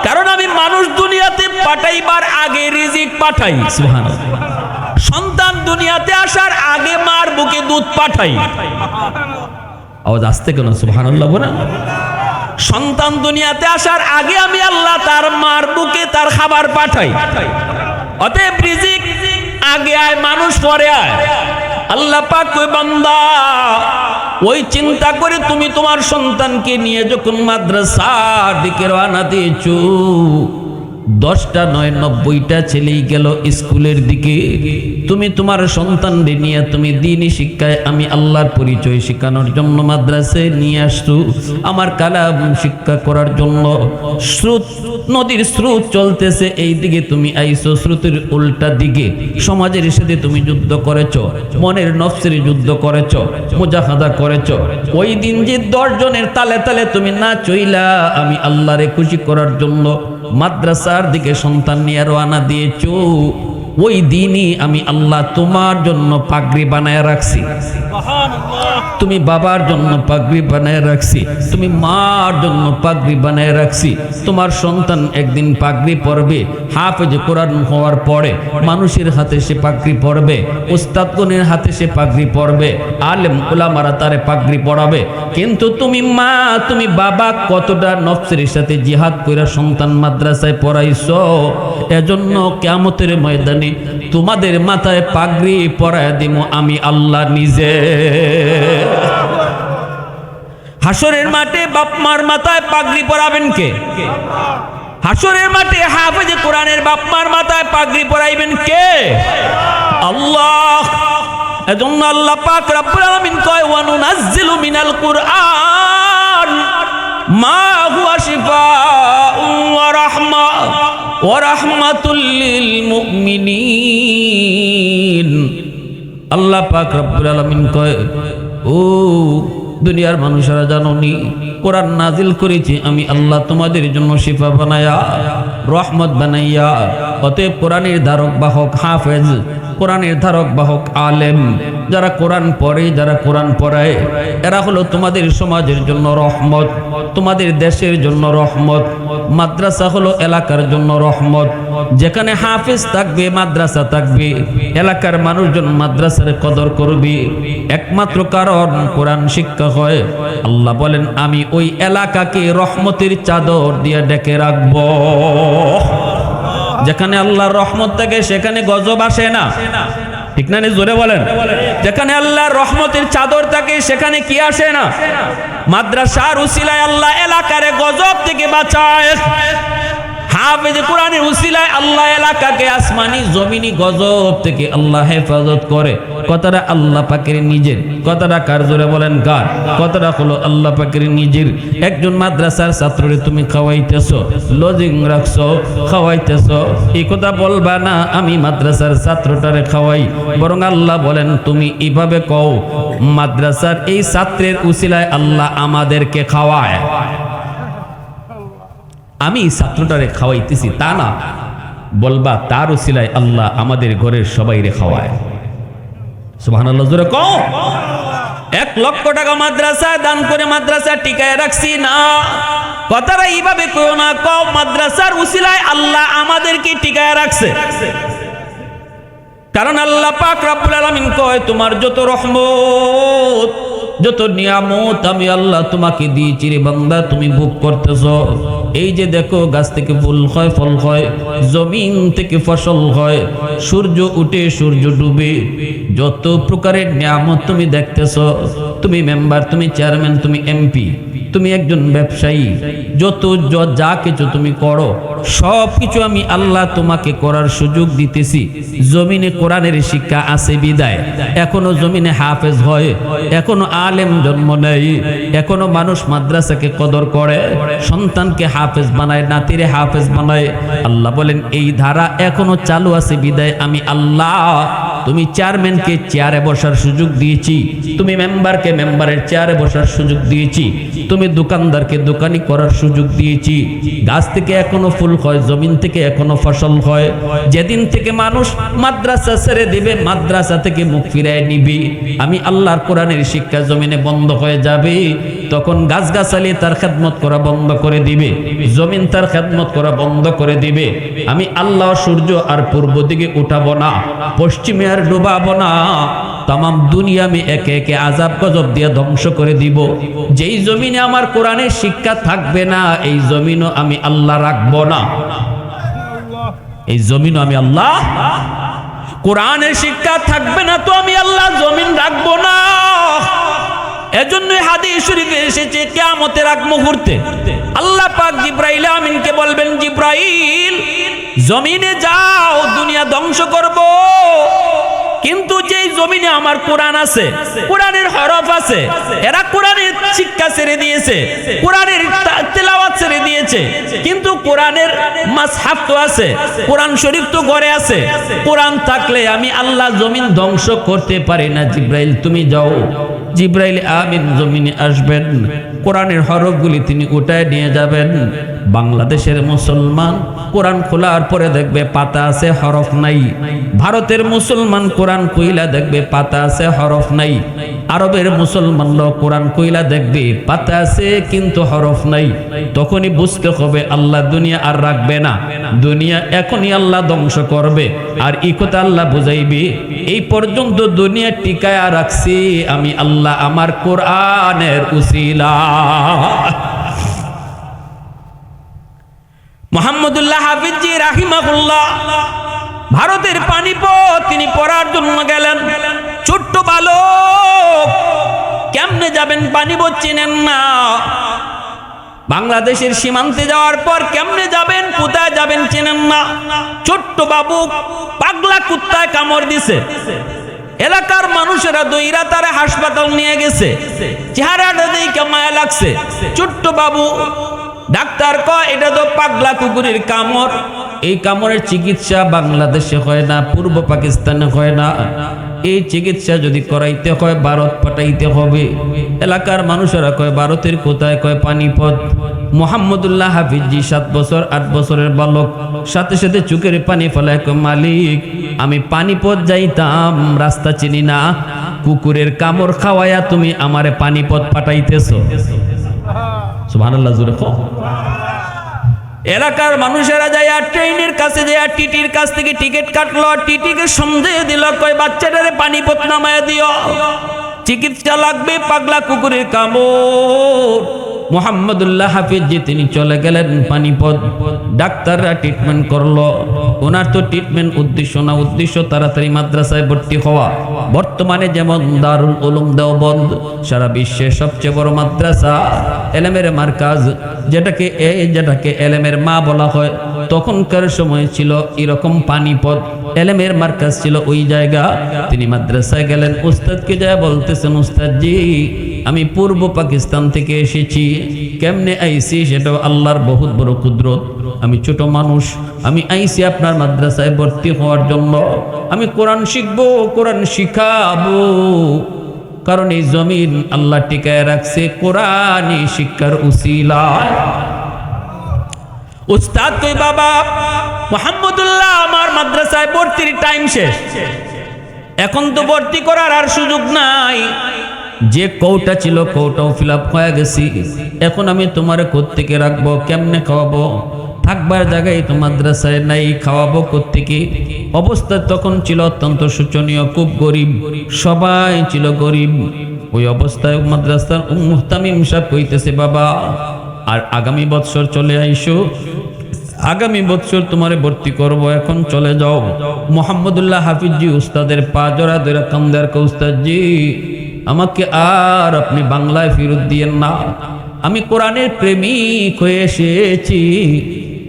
কারণ আমি মানুষ দুনিয়াতে পাঠাইবার আগে রিজিক পাঠাই। সুবহানাল্লাহ। সন্তান দুনিয়াতে আসার আগে মার বুকে দুধ পাঠাই। আওয়াজ আসতে কেন? সুবহানাল্লাহ বলেন। সন্তান দুনিয়াতে আসার আগে আমি আল্লাহ তার মার বুকে তার খাবার পাঠাই। অতএব রিজিক আগে আয়, মানুষ পরে আয়। আল্লাহ পাক কই, বান্দা ওই চিন্তা করে তুমি তোমার সন্তানকে নিয়ে যখন মাদ্রাসার দিকে রওনা দিয়েছো, 10টা নয় 90টা ছেলেই গেল স্কুলের দিকে, তুমি তোমার সন্তানদের নিয়ে তুমি দ্বীনি শিক্ষায় আমি আল্লাহর পরিচয় শেখানোর জন্য মাদ্রাসায় নিয়ে আসছো, আমার কালাম শিক্ষা করার জন্য। স্রোত, নদীর স্রোত চলতেছে, এই দিকে তুমি আইছো স্রোতের উল্টা দিকে, সমাজের সাথে তুমি যুদ্ধ করেছো, মনের নফসের যুদ্ধ করেছো, মুজাহাদা করেছো। ওই দিন যে 10 জনের তালে তালে তুমি না চইলা আমি আল্লাহরে খুশি করার জন্য মাদ্রাসার দিকে সন্তান নিয়ে রওনা দিয়েছো, ওই দিনই আমি আল্লাহ তোমার জন্য পাগড়ি বানায় রাখছি। তুমি বাবার জন্য পাগড়ি বানায় রাখছি, তুমি মার জন্য পাগড়ি বানায় রাখছি। তোমার সন্তান একদিন পাগড়ি পরবে, হাফেজ কোরআন হওয়ার পরে মানুষের হাতে সে পাগড়ি পরবে, উস্তাদগণের হাতে সে পাগড়ি পরবে, আলেম উলামারা তারে পাগড়ি পরাবে। কিন্তু তুমি মা তুমি বাবা কতটা নফসের সাথে জিহাদ কইরা সন্তান মাদ্রাসায় পড়াইছো, এজন্য কিয়ামতের ময়দানে তোমাদের মাথায় পাগড়ি পরায় দিব আমি আল্লাহ নিজে। হাসরের মাঠে বাপ মার মাথায় পাগড়ি পরাবেন কে? হাসরের মাঠে হাফেজে কোরআনের বাপ মার মাথায় পাগড়ি পরাইবেন কে? আল্লাহ। এজন্য আল্লাহ পাক রব্বুল আলামিন কয়, ওয়া নুনাজ্জিলু মিনাল কুরআন মা হুয়া শিফাউন ওয়া রাহমা ওয়া রাহমাতুল লিল মুমিনিন। আল্লাহ পাক রব্বুল আলামিন কয়, ও দুনিয়ার মানুষেরা জানোনি কোরআন নাজিল করেছি আমি আল্লাহ তোমাদের জন্য শিফা বানায়া রহমত বানাইয়া। অতএব কোরআনের ধারক বাহক হাফেজ, কোরআনের ধারক বাহক আলেম, যারা কোরআন পড়ে যারা কোরআন পড়ায়, এরা হলো তোমাদের সমাজের জন্য রহমত, তোমাদের দেশের জন্য রহমত। মাদ্রাসা হলো এলাকার জন্য রহমত। যেখানে হাফেজ থাকবে মাদ্রাসা থাকবে, এলাকার মানুষজন মাদ্রাসার কদর করবে, একমাত্র কারণ কোরআন শিক্ষা হয়। আল্লাহ বলেন, আমি ওই এলাকাকে রহমতের চাদর দিয়ে ডেকে রাখবো। যেখানে আল্লাহর রহমত থাকে সেখানে গজব আসে না, ঠিক না? জোরে বলেন। যেখানে আল্লাহর রহমতের চাদর থাকে সেখানে কি আসে না? মাদ্রাসার উসিলায় আল্লাহ এলাকারে গজব থেকে বাঁচায়। হাফেজ কোরআনের উসিলায় আল্লাহ এলাকাকে আসমানি জমিনি গজব থেকে আল্লাহ হেফাজত করে। কথাটা আল্লাহ পাকের নিজের, কথাটা কার? জোরে বলেন কার? কথাটা হলো আল্লাহ পাকের নিজের। একজন মাদ্রাসার ছাত্ররে তুমি খাওয়াইতেছো, লজিং রাখছো, খাওয়াইতেছো, এই কথা বলবা না আমি মাদ্রাসার ছাত্রটারে খাওয়াই, বরং আল্লাহ বলেন তুমি এইভাবে কও মাদ্রাসার এই ছাত্রের উসিলায় আল্লাহ আমাদেরকে খাওয়ায়। আমি ছাত্রটারে খাওয়াইতেছি তা না, বলবা তার উসিলায় আল্লাহ আমাদের ঘরের সবাইরে খাওয়ায়। সুবহানাল্লাহ, জোরে কও। 1 লক্ষ টাকা মাদ্রাসায় দান করে মাদ্রাসা টিকায় রাখছি না, কথাটা এইভাবে কও না, কও মাদ্রাসার উসিলায় আল্লাহ আমাদেরকে টিকায় রাখছে। কারণ আল্লাহ পাক রব্বুল আলামিন কয় তোমার যত রহমত, যত নিয়ামত আমি আল্লাহ তোমাকে দিয়েছি রে বান্দা, তুমি ভোগ করতেছো। এই যে দেখো গাছ থেকে ফুল হয়, ফল হয়, জমিন থেকে ফসল হয়, সূর্য উঠে সূর্য ডুবে, যত প্রকারের নিয়ামত তুমি দেখতেছো। তুমি মেম্বার, তুমি চেয়ারম্যান, তুমি এমপি, তুমি একজন ব্যবসায়ী, যত যা কিছু তুমি করো সব কিছু আমি আল্লাহ তোমাকে করার সুযোগ দিতেছি। জমিনে কোরআনের শিক্ষা আছে বিদায় এখনো জমিনে হাফেজ হয়, এখনো আলেম জন্ম নেয়, এখনো মানুষ মাদ্রাসাকে কদর করে, সন্তানকে হাফেজ বানায়, নাতিরে হাফেজ বানায়। আল্লাহ বলেন এই ধারা এখনো চালু আছে বিদায় আমি আল্লাহ তুমি চেয়ারম্যানকে চেয়ারে বসার সুযোগ দিয়েছি, তুমি মেম্বারকে মেম্বারের চেয়ারে বসার সুযোগ দিয়েছি, তুমি দোকানদারকে দোকানি করার সুযোগ দিয়েছি। গাছ থেকে এখনো ফুল হয়, জমিন থেকে এখনো ফসল হয়। যেদিন থেকে মানুষ মাদ্রাসা ছেড়ে দিবে, মাদ্রাসা থেকে মুখ ফিরায় নিবি, আমি আল্লাহর কোরআনের শিক্ষা জমিনে বন্ধ হয়ে যাবে, তখন গাছগাছালি তার খেদমত করা বন্ধ করে দিবে, জমিন তার খেদমত করা বন্ধ করে দিবে। আমি আল্লাহ সূর্য আর পূর্ব দিকে উঠাবো না, পশ্চিমে আর ডুবাবো না, তামাম দুনিয়া আমি একে একে আযাব গজব দিয়ে ধ্বংস করে দিব। যেই জমিনে আমার কোরআনের শিক্ষা থাকবে না এই জমিনও আমি আল্লাহ রাখবো না, এই জমিনও আমি আল্লাহ, কোরআনের শিক্ষা থাকবে না তো আমি আল্লাহ জমিন রাখবো না। এজন্য হাদিস শরীফে এসেছে কিয়ামতের আগ মুহূর্তে আল্লাহ পাক জিবরাইল আমিনকে বলবেন, জিবরাইল জমিনে যাও, দুনিয়া ধ্বংস করব, কিন্তু যেই জমিনে আমার কোরআন আছে, কোরআনের হরফ আছে, এরা কোরআনের শিক্ষা ছেড়ে দিয়েছে, কোরআনের তেলাওয়াত ছেড়ে দিয়েছে, কিন্তু কোরআনের মাসহাফ তো আছে, কোরআন শরীফ তো ঘরে আছে, কোরআন থাকলে আমি আল্লাহ জমিন ধ্বংস করতে পারি না। জিবরাইল তুমি যাও। জিবরাইল আমিন জমিনে আসবেন, কোরআনের হরফগুলি তিনি উঠায় নিয়ে যাবেন। বাংলাদেশের মুসলমান কোরআন খোলার পরে দেখবে পাতা আছে হরফ নাই, ভারতের মুসলমান কোরআন কইলা দেখবে পাতা আছে হরফ নাই, আরবের মুসলমান লোক কোরআন কইলা দেখবে পাতা আছে কিন্তু হরফ নাই। তখনই বুঝতে হবে আল্লাহ দুনিয়া আর রাখবে না, দুনিয়া এখনই আল্লাহ ধ্বংস করবে। আর এই কথা আল্লাহ বুঝাইবে এই পর্যন্ত দুনিয়া টিকায়া রাখছি আমি আল্লাহ আমার কোরআনের উসিলা। মুহাম্মদুল্লাহ হাফিজি রাহিমাহুল্লাহ ভারতের পানিপথ তিনি পড়ার জন্য গেলেন। ছোট্ট বালক, কেমনে যাবেন পানিপথ চিনেন না, বাংলাদেশের সীমান্তে যাওয়ার পর কেমনে যাবেন, কোথায় যাবেন চেনেন না। ছোট্ট বাবু পাগলা কুত্তায় কামড় দিছে, এলাকার মানুষেরা দইরা তারে হাসপাতাল নিয়ে গেছে, চেহারাটা দেখে মায়া লাগছে। ছোট্ট বাবু, ডাক্তার কয় এটা তো পাগলা কুকুরের কামড়, এই কামড়ের চিকিৎসা বাংলাদেশে হয় না, পূর্ব পাকিস্তানে হয় না, এই চিকিৎসা যদি করাইতে হয় ভারত পাঠাইতে হবে। এলাকার মানুষেরা কয় ভারতের কোথায়, কয় পানিপথ। মুহাম্মদুল্লাহ হাফিজি 7 বছর 8 বছরের বালক, সাথে সাথে চোখের পানি ফেলায় কয় মালিক আমি পানিপথ যাইতাম, রাস্তা চিনি না, কুকুরের কামড় খাওয়ায়া তুমি আমারে পানিপথ পাঠাইতেছো। সুবহানাল্লাহ, জোরে কও। এলাকার মানুষেরা যায় ট্রেনের কাছে যায় টিটির কাছ থেকে টিকিট কাটলো, টিটিকে সন্দেহ দিল, কয় বাচ্চাটারে পানিপথ নামায় দিও, চিকিৎসা লাগবে, পাগলা কুকুরের কামড়। মুহাম্মদুল্লাহ হাফিজ জি তিনি চলে গেলেন পানিপথ। ডাক্তাররা ট্রিটমেন্ট করলো। ওনার তো ট্রিটমেন্ট উদ্দেশ্য না, উদ্দেশ্য তাড়াতাড়ি মাদ্রাসায় ভর্তি হওয়া। বর্তমানে যেমন দারুল উলুম দেওবন্দ সারা বিশ্বের সবচেয়ে বড় মাদ্রাসা, এলেমের মার্কাজ, যেটাকে এলেমের মা বলা হয়, তখনকার সময় ছিল এরকম পানিপথ, এলেমের মার্কাজ ছিল ওই জায়গা। তিনি মাদ্রাসায় গেলেন, উস্তাদকে যা বলতেছেন, উস্তাদ জি আমি পূর্ব পাকিস্তান থেকে এসেছি, কেমনে আইসি সেটাও আল্লাহর বহুত বড় কুদরত। আমি ছোট মানুষ, আমি আইসি আপনার মাদ্রাসায় ভর্তি হওয়ার জন্য। আমি কোরআন শিখবো, কোরআন শিখাবো, কারণ এই জমিন আল্লাহ টিকায় রাখছে কোরআনী শিক্ষার উসিলায়। উস্তাদ কই বাবা মুহাম্মদুল্লাহ আমার মাদ্রাসায় ভর্তির টাইম শেষ, এখন তো ভর্তি করার আর সুযোগ নাই, যে কৌটা ছিল কৌটাও ফিল আপ হয়ে গেছি, এখন আমি তোমার কোত্থেকে রাখবো, কেমনে খাওয়াবো, থাকবার জায়গায় তো মাদ্রাসায় নাই, খাওয়াবো কোত্থেকে। অবস্থা তখন ছিল অত্যন্ত শোচনীয়, খুব গরিব, সবাই ছিল গরিব। ওই অবস্থায় মাদ্রাসার মুহতামিম সাহেব কইতেছে বাবা আর আগামী বৎসর চলে আইসো, আগামী বৎসর তোমারে ভর্তি করব, এখন চলে যাও। মুহাম্মদুল্লাহ হাফিজ জি উস্তাদের পা জড়া ধরে কান্দার কে, উস্তাদ জি আমাকে আর আপনি বাংলায় ফেরত দিয়েন না, আমি কোরআনের প্রেমিক হয়ে এসেছি,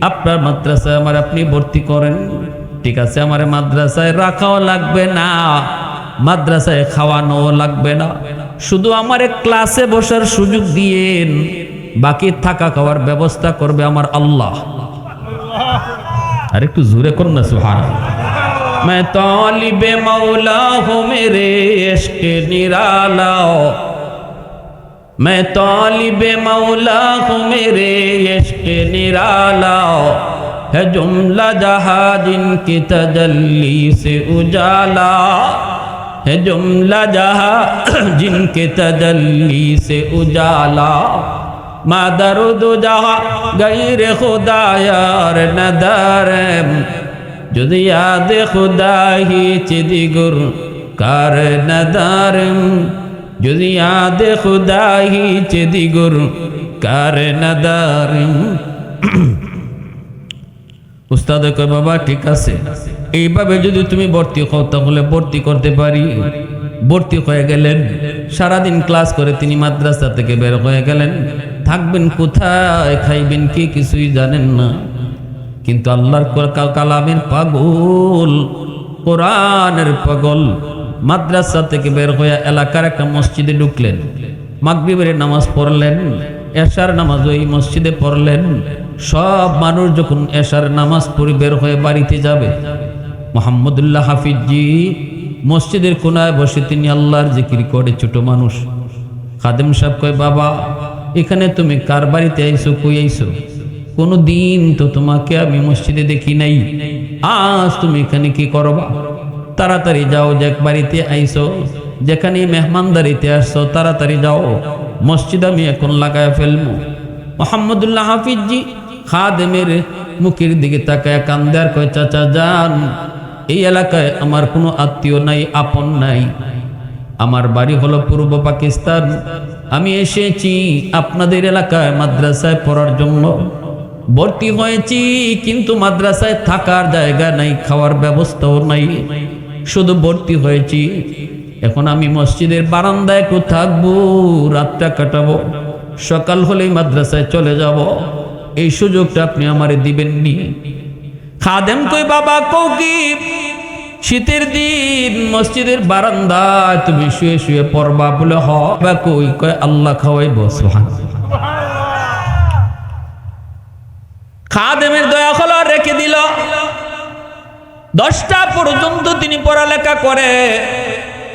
আপনার মাদ্রাসায় আমার আপনি ভর্তি করেন। ঠিক আছে, আমার মাদ্রাসায় রাখাও লাগবে না, মাদ্রাসায় খাওয়ানো লাগবে না, শুধু আমার ক্লাসে বসার সুযোগ দিয়েন, বাকি থাকা খাওয়ার ব্যবস্থা করবে আমার আল্লাহ। আর একটু জোরে করুন না সুবহানাল্লাহ। मैं तालिबे मौला हूँ मेरे इश्क निराला, मैं तालिबे मौला हूँ मेरे इश्क निराला, है जुमला जहाँ जिनकी तजल्ली से उजाला, है जुमला जहाँ जिनके तजल्ली से उजाला, मादरुद जहाँ गैर खुदा यार नदारम, যদি याद खुदा ही चिदिगुर कार नदारम, যদি याद खुदा ही चिदिगुर कार नदारम। উস্তাদ কয় বাবা ঠিক আছে, এইভাবে যদি তুমি ভর্তি হও তাহলে ভর্তি করতে পারি। ভর্তি হয়ে গেলেন, সারাদিন ক্লাস করে তিনি মাদ্রাসা থেকে বের হয়ে গেলেন। থাকবেন কোথায়, খাইবেন কি কিছুই জানেন না, কিন্তু আল্লাহর কালামের পাগল, কোরআনের পাগল। মাদ্রাসা থেকে বের হয়ে এলাকার একটা মসজিদে ঢুকলেন, মাগরিবের নামাজ পড়লেন, এশার নামাজ ওই মসজিদে পড়লেন। সব মানুষ যখন এশার নামাজ পড়ে বের হয়ে বাড়িতে যাবে, মুহাম্মদুল্লাহ হাফিজ জি মসজিদের কোনায় বসে তিনি আল্লাহর জিকির করে। ছোট মানুষ। খাদেম সাহেব কয় বাবা এখানে তুমি কার বাড়িতে আইছো, কই আইছো, কোনো দিন তো তোমাকে আমি মসজিদে দেখি নাই, আজ তুমি এখানে কি করবা, তাড়াতাড়ি যাও, যে বাড়িতে আইছো, যেখানে মেহমানদারিতে আসছো তাড়াতাড়ি যাও, মসজিদ আমি এখন লাগায় ফেলবো। মুহাম্মদুল্লাহ হাফিজ জি খাদেমের মুখের দিকে তাকায় কান্দে আর কয় চাচা যান, এই এলাকায় আমার কোনো আত্মীয় নাই, আপন নাই, আমার বাড়ি হলো পূর্ব পাকিস্তান, আমি এসেছি আপনাদের এলাকায় মাদ্রাসায় পড়ার জন্য, ভর্তি হয়েছি, কিন্তু মাদ্রাসায় থাকার জায়গা নাই, খাওয়ার ব্যবস্থাও নাই, শুধু ভর্তি হয়েছি, এখন আমি মসজিদের বারান্দায় একটু থাকবো, রাতটা কাটাবো, সকাল হলেই মাদ্রাসায় চলে যাব, এই সুযোগটা আপনি আমারে দিবেননি। খাদেম কই বাবা কও কি, শীতের দিন মসজিদের বারান্দায় তুমি শুয়ে শুয়ে পড়বা, বলে বা কই, কয় আল্লাহ খাওয়াইব। সুবহানাল্লাহ। খাদেমের দয়া হলো, রেখে দিল। 10টা পর্যন্ত তিনি পড়ালেখা করে,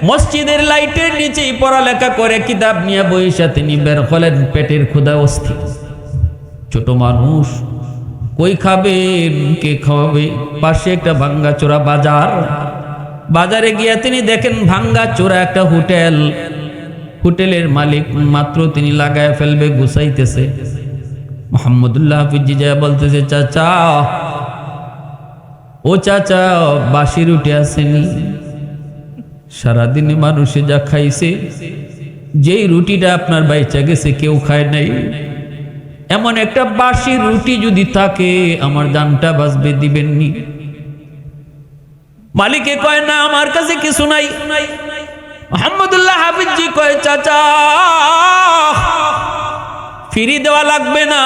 মসজিদের লাইটের নিচেই পড়ালেখা করে, কিতাব নিয়ে বইসা তিনি বের হলেন, পেটের ক্ষুধা অস্থির। ছোট মানুষ, কই খাবেন, কে খাওয়াবে? পাশে একটা ভাঙ্গাচোরা বাজার, বাজারে গিয়ে তিনি দেখেন ভাঙ্গাচোরা একটা হোটেল, হোটেলের মালিক মাত্র তিনি লাগায় ফেলবে, গুছাইতেছে। মুহাম্মদুল্লাহ হাফিজ জি বলতেছে চাচা, ও চাচা বাসি রুটি আসেনি, সারাদিনে মানুষে যা খাইছে, যেই রুটিটা আপনার বাইচা গেছে কেউ খায় নাই, এমন একটা বাসি রুটি যদি থাকে আমার জানটা বাঁচবে, দিবেননি? মালিকে কয় না, আমার কাছে কিছু নাই। মোহাম্মদুল্লাহ হাফিজি কয়, চাচা ফিরি দেওয়া লাগবে না,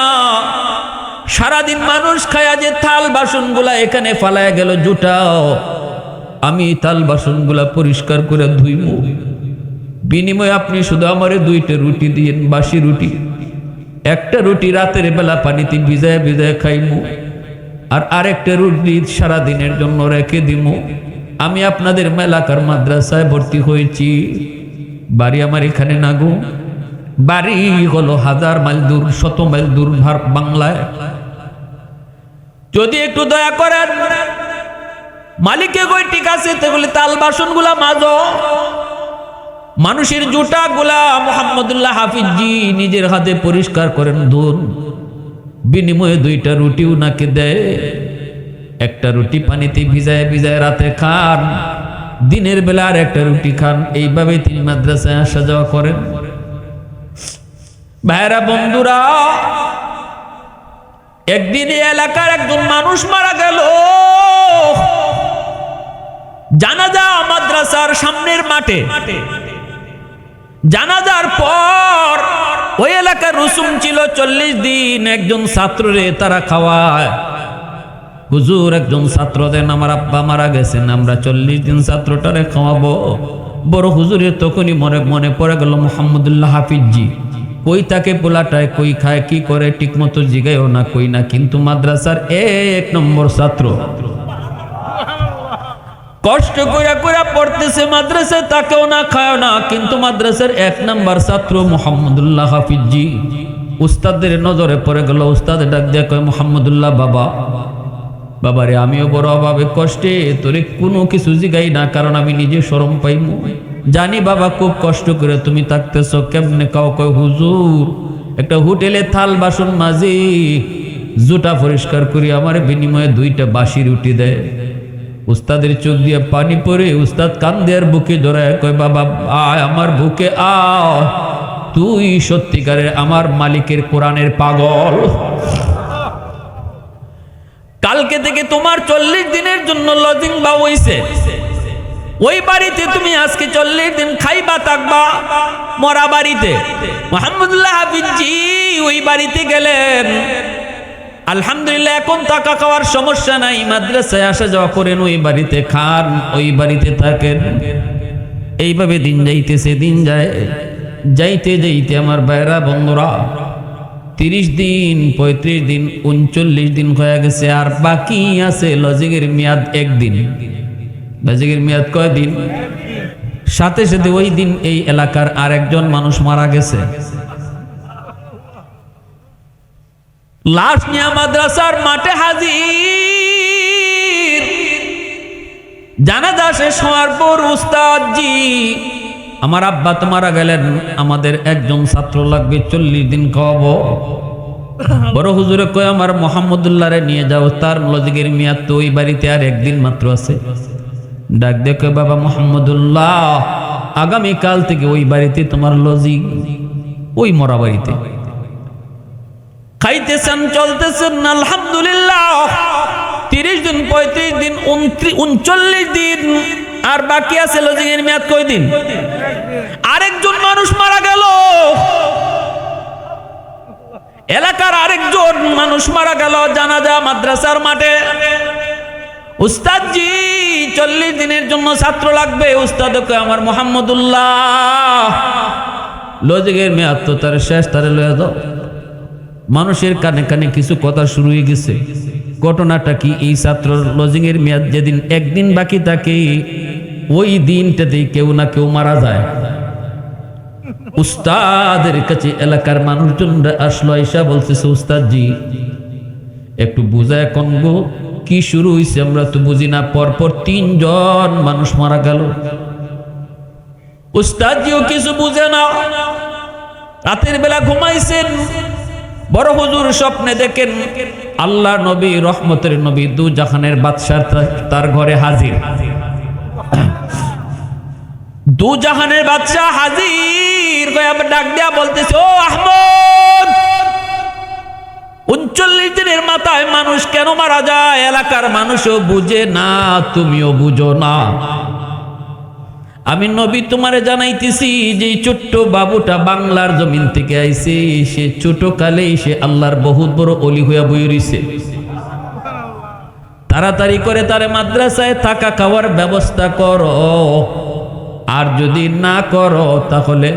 সারাদিন মানুষ খায়া যে থাল বাসনগুলা এখানে ফালায়া গেল জুটাও, আমি থাল বাসনগুলা পরিষ্কার করে ধুইব, বিনিময়ে আপনি শুধু আমারে 2টা রুটি দিয়েন, বাসি রুটি। একটা রুটি রাতের বেলা পানিতে ভিজায় ভিজায় খাইব, আর আরেকটা রুটি সারাদিনের জন্য রেখে দিব। আমি আপনাদের এলাকার মাদ্রাসায় ভর্তি হয়েছি, বাড়ি আমার এখানে না গো, বাড়ি হলো 1000 মাইল দূর, 100 মাইল দূর বাংলায়। যদি একটু দয়া করেন। মালিকে কই, ঠিক আছে, তাহলে তাল বাসন গুলা মাজো, মানুষের জুটা গুলা মোহাম্মদুল্লাহ হাফিজি নিজের হাতে পরিষ্কার করেন, ধুন, বিনিময়ে 2টা রুটি উনাকে দেয়। একটা রুটি পানিতে ভিজায় ভিজায় রাতে খান, দিনের বেলা আর একটা রুটি খান। এইভাবে তিনি মাদ্রাসায় আসা যাওয়া করেন। ভাইরা বন্ধুরা, একদিন এই এলাকার একজন মানুষ মারা গেল। জানাজা মাদ্রাসার সামনের মাঠে। জানাজার পর ওই এলাকার রসুম ছিল 40 দিন একজন ছাত্ররে তারা খাওয়ায়। হুজুর একজন ছাত্র দেন, আমার আব্বা মারা গেছেন, আমরা 40 দিন ছাত্রটারে খাওয়াবো। বড় হুজুরের তখনই মনে পড়ে গেল মোহাম্মদুল্লাহ হাফিজি, কই তাকে পোলাটায়, কই খায়, কি করে, ঠিক মতো জিগায়ও না, কই না, কিন্তু মাদ্রাসার 1 নম্বর ছাত্র, কষ্ট কইরা কইরা পড়তেছে মাদ্রাসায়, তাকেও না খায় না, কিন্তু মাদ্রাসার 1 নম্বর ছাত্র মোহাম্মদুল্লাহ হাফিজি। উস্তাদের নজরে পড়ে গেল। উস্তাদ ডাক দিয়ে কয়, মোহাম্মদুল্লাহ বাবারে, আমিও বড় অভাবে কষ্টে, তোরে কোনো কিছু জিগাই না, কারণ আমি নিজে শরম পাইমু। জানি বাবা খুব কষ্ট করে তুমি থাকতেছ, কেমনে কাও? কয়, হুজুর একটা হোটেলে থাল বাসন মাজি জুটা পরিষ্কার করি, আমার বিনিময়ে 2টা বাসি রুটি দেয়। উস্তাদের চোখ দিয়ে পানি পড়ে। উস্তাদ কান্দে আর বুকে জড়ায় কয়, বাবা আয় আমার বুকে আয়, তুই সত্যিকারের আমার মালিকের কোরআনের পাগল। কালকে থেকে তোমার 40 দিনের জন্য লজিং বা হইছে, ওই বাড়িতে তুমি আজকে 40 দিন খাইবা থাকবা, মরা বাড়িতে। মোহাম্মদুল্লাহ হাফিজি ওই বাড়িতে গেলেন। আলহামদুলিল্লাহ, এখন টাকা খাওয়ার সমস্যা নাই, মাদ্রাসায় আসা যাওয়া করেন, ওই বাড়িতে খান, ওই বাড়িতে থাকেন। এইভাবে দিন যাইতেছে, দিন যায়, যাইতে যাইতে আমার ভাইরা বন্ধুরা 30 দিন, 35 দিন, 39 দিন হয়ে গেছে, আর বাকি আছে লজিকের মেয়াদ 1 দিন। লজিকের মেয়াদ কয় দিন? সাথে সাথে ওই দিন এই এলাকার আরেকজন মানুষ মারা গেছে। লাশ নিয়ে মাদ্রাসার মাঠে হাজির। জানাজা শেষ হওয়ার পর উস্তাদ জি, আমার আব্বা তো মারা গেলেন, আমাদের একজন ছাত্র লাগবে, 40 দিন খাওয়াবো। বড় হুজুরে কয়, আমার মোহাম্মদুল্লাহ রে নিয়ে যাও, তার লজিকের মেয়াদ তো ওই বাড়িতে আর 1 দিন মাত্র আছে। ডাক দেখে, বাবা মোহাম্মদুল্লাহ, আগামীকাল থেকে ওই বাড়িতে তোমার লজিক, ওই মরা বাড়িতে। খাইতেছেন, চলতেছেন, আলহামদুলিল্লাহ। 30 দিন, 35 দিন, 39 দিন, আর বাকি আছে লজিকের মেয়াদ কয় দিন? আরেকজন মানুষ মারা গেল। এলাকার আরেকজন মানুষ মারা গেল, জানাজা মাদ্রাসার মাঠে। উস্তাদ জি 40 দিনের জন্য ছাত্র লাগবে। উস্তাদ কয়, আমার মোহাম্মদুল্লাহ লজিকের মেয়াদ তো তার শেষ, তারে লয়ে যাও। মানুষের কানে কানে কিছু কথা শুরু হয়ে গেছে। ঘটনাটা কি? এই ছাত্র লজিংয়ের মেয়াদ যেদিন 1 দিন বাকি থাকে, ওই দিনটাতেই কেউ না কেউ মারা যায়। উস্তাদের কাছে এলাকার মানুষজনরা আসলো, আইসা বলতেছে, উস্তাদ জি একটু বুঝায় কোন গো, কি শুরু হয়েছে আমরা তো বুঝি না, পরপর 3 জন মানুষ মারা গেল। উস্তাদ জিও কিছু বুঝে না। রাতের বেলা ঘুমাইছেন, বড় হুজুর স্বপ্নে দেখেন আল্লাহ নবী, রহমতের নবী, 2 জাহানের বাদশাহ তার ঘরে হাজির। 2 জাহানের বাদশাহ হাজির। ডাক দিয়া বলতেছে, ও আহমদ, 39 দিনের মাথায় মানুষ কেন মারা যায় এলাকার মানুষও বুঝে না, তুমিও বুঝো না। আমি নবী তোমারে জানাইতেছি যে ছোট্ট বাবুটা বাংলার জমিন থেকে আইছে, সে ছোট কালেই সে আল্লাহর বহুত বড় অলি হইয়া বই রইছে। তাড়াতাড়ি করে তারে মাদ্রাসায় থাকা খাওয়ার ব্যবস্থা করো, আর যদি না করো তাহলে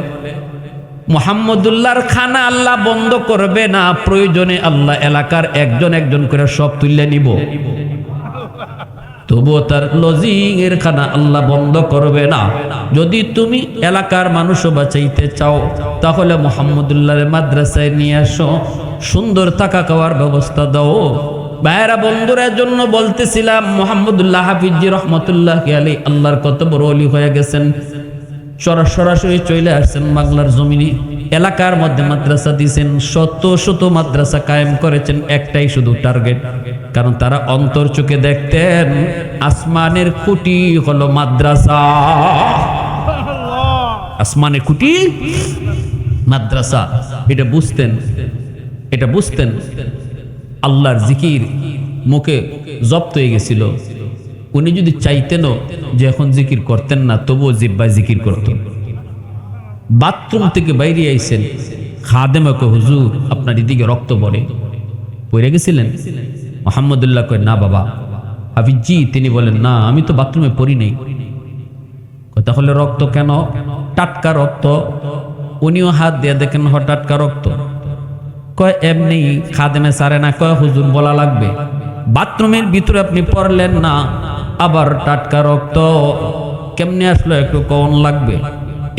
মুহাম্মদুল্লাহর খানা আল্লাহ বন্ধ করবে না, প্রয়োজনে আল্লাহ এলাকার একজন একজন করে সব তুলে নিব, তবুও তার লজিং এর খানা আল্লাহ বন্ধ করবে না। যদি তুমি এলাকার মানুষও বাঁচাইতে চাও তাহলে মুহাম্মদুল্লাহর মাদ্রাসায় নিয়ে আসো, সুন্দর থাকা খাওয়ার ব্যবস্থা দাও। ভাইয়েরা বন্ধুরা জন্য বলতেছিলাম, মুহাম্মদুল্লাহ হাফিজি রহমতুল্লাহ আলাইহি আল্লাহর কত বড় ওলি হয়ে গেছেন, সরাসরি চলে আসছেন বাংলার জমিনে। এলাকার মধ্যে মাদ্রাসা দিয়েছেন, শত শত মাদ্রাসা কায়েম করেছেন, একটাই শুধু টার্গেট, কারণ তারা অন্তর চোখে দেখতেন আসমানের খুঁটি হলো মাদ্রাসা। আসমানের খুঁটি মাদ্রাসা, এটা বুঝতেন। আল্লাহর জিকির মুখে জব্দ হয়ে গেছিল। উনি যদি চাইতেনও যে এখন জিকির করতেন না, তবুও জিব্বায় জিকির করতেন। বাথরুম থেকে বাইরে আইছেন, খাদেমাকে হুজুর আপনার এদিকে রক্ত পড়ে গেছিলেন? মুহাম্মদুল্লাহ কয় না বাবা। হাফিজি তিনি বলেন না, আমি তো বাথরুমে পড়ি নাই। তাহলে রক্ত কেন? টাটকা রক্ত। উনিও হাত দিয়ে দেখেন টাটকা রক্ত। কয় এমনি খাদেমে সারে না, কয় হুজুর বলা লাগবে, বাথরুমের ভিতরে আপনি পড়লেন না, আবার টাটকা রক্ত কেমনে আসলো একটু কন লাগবে।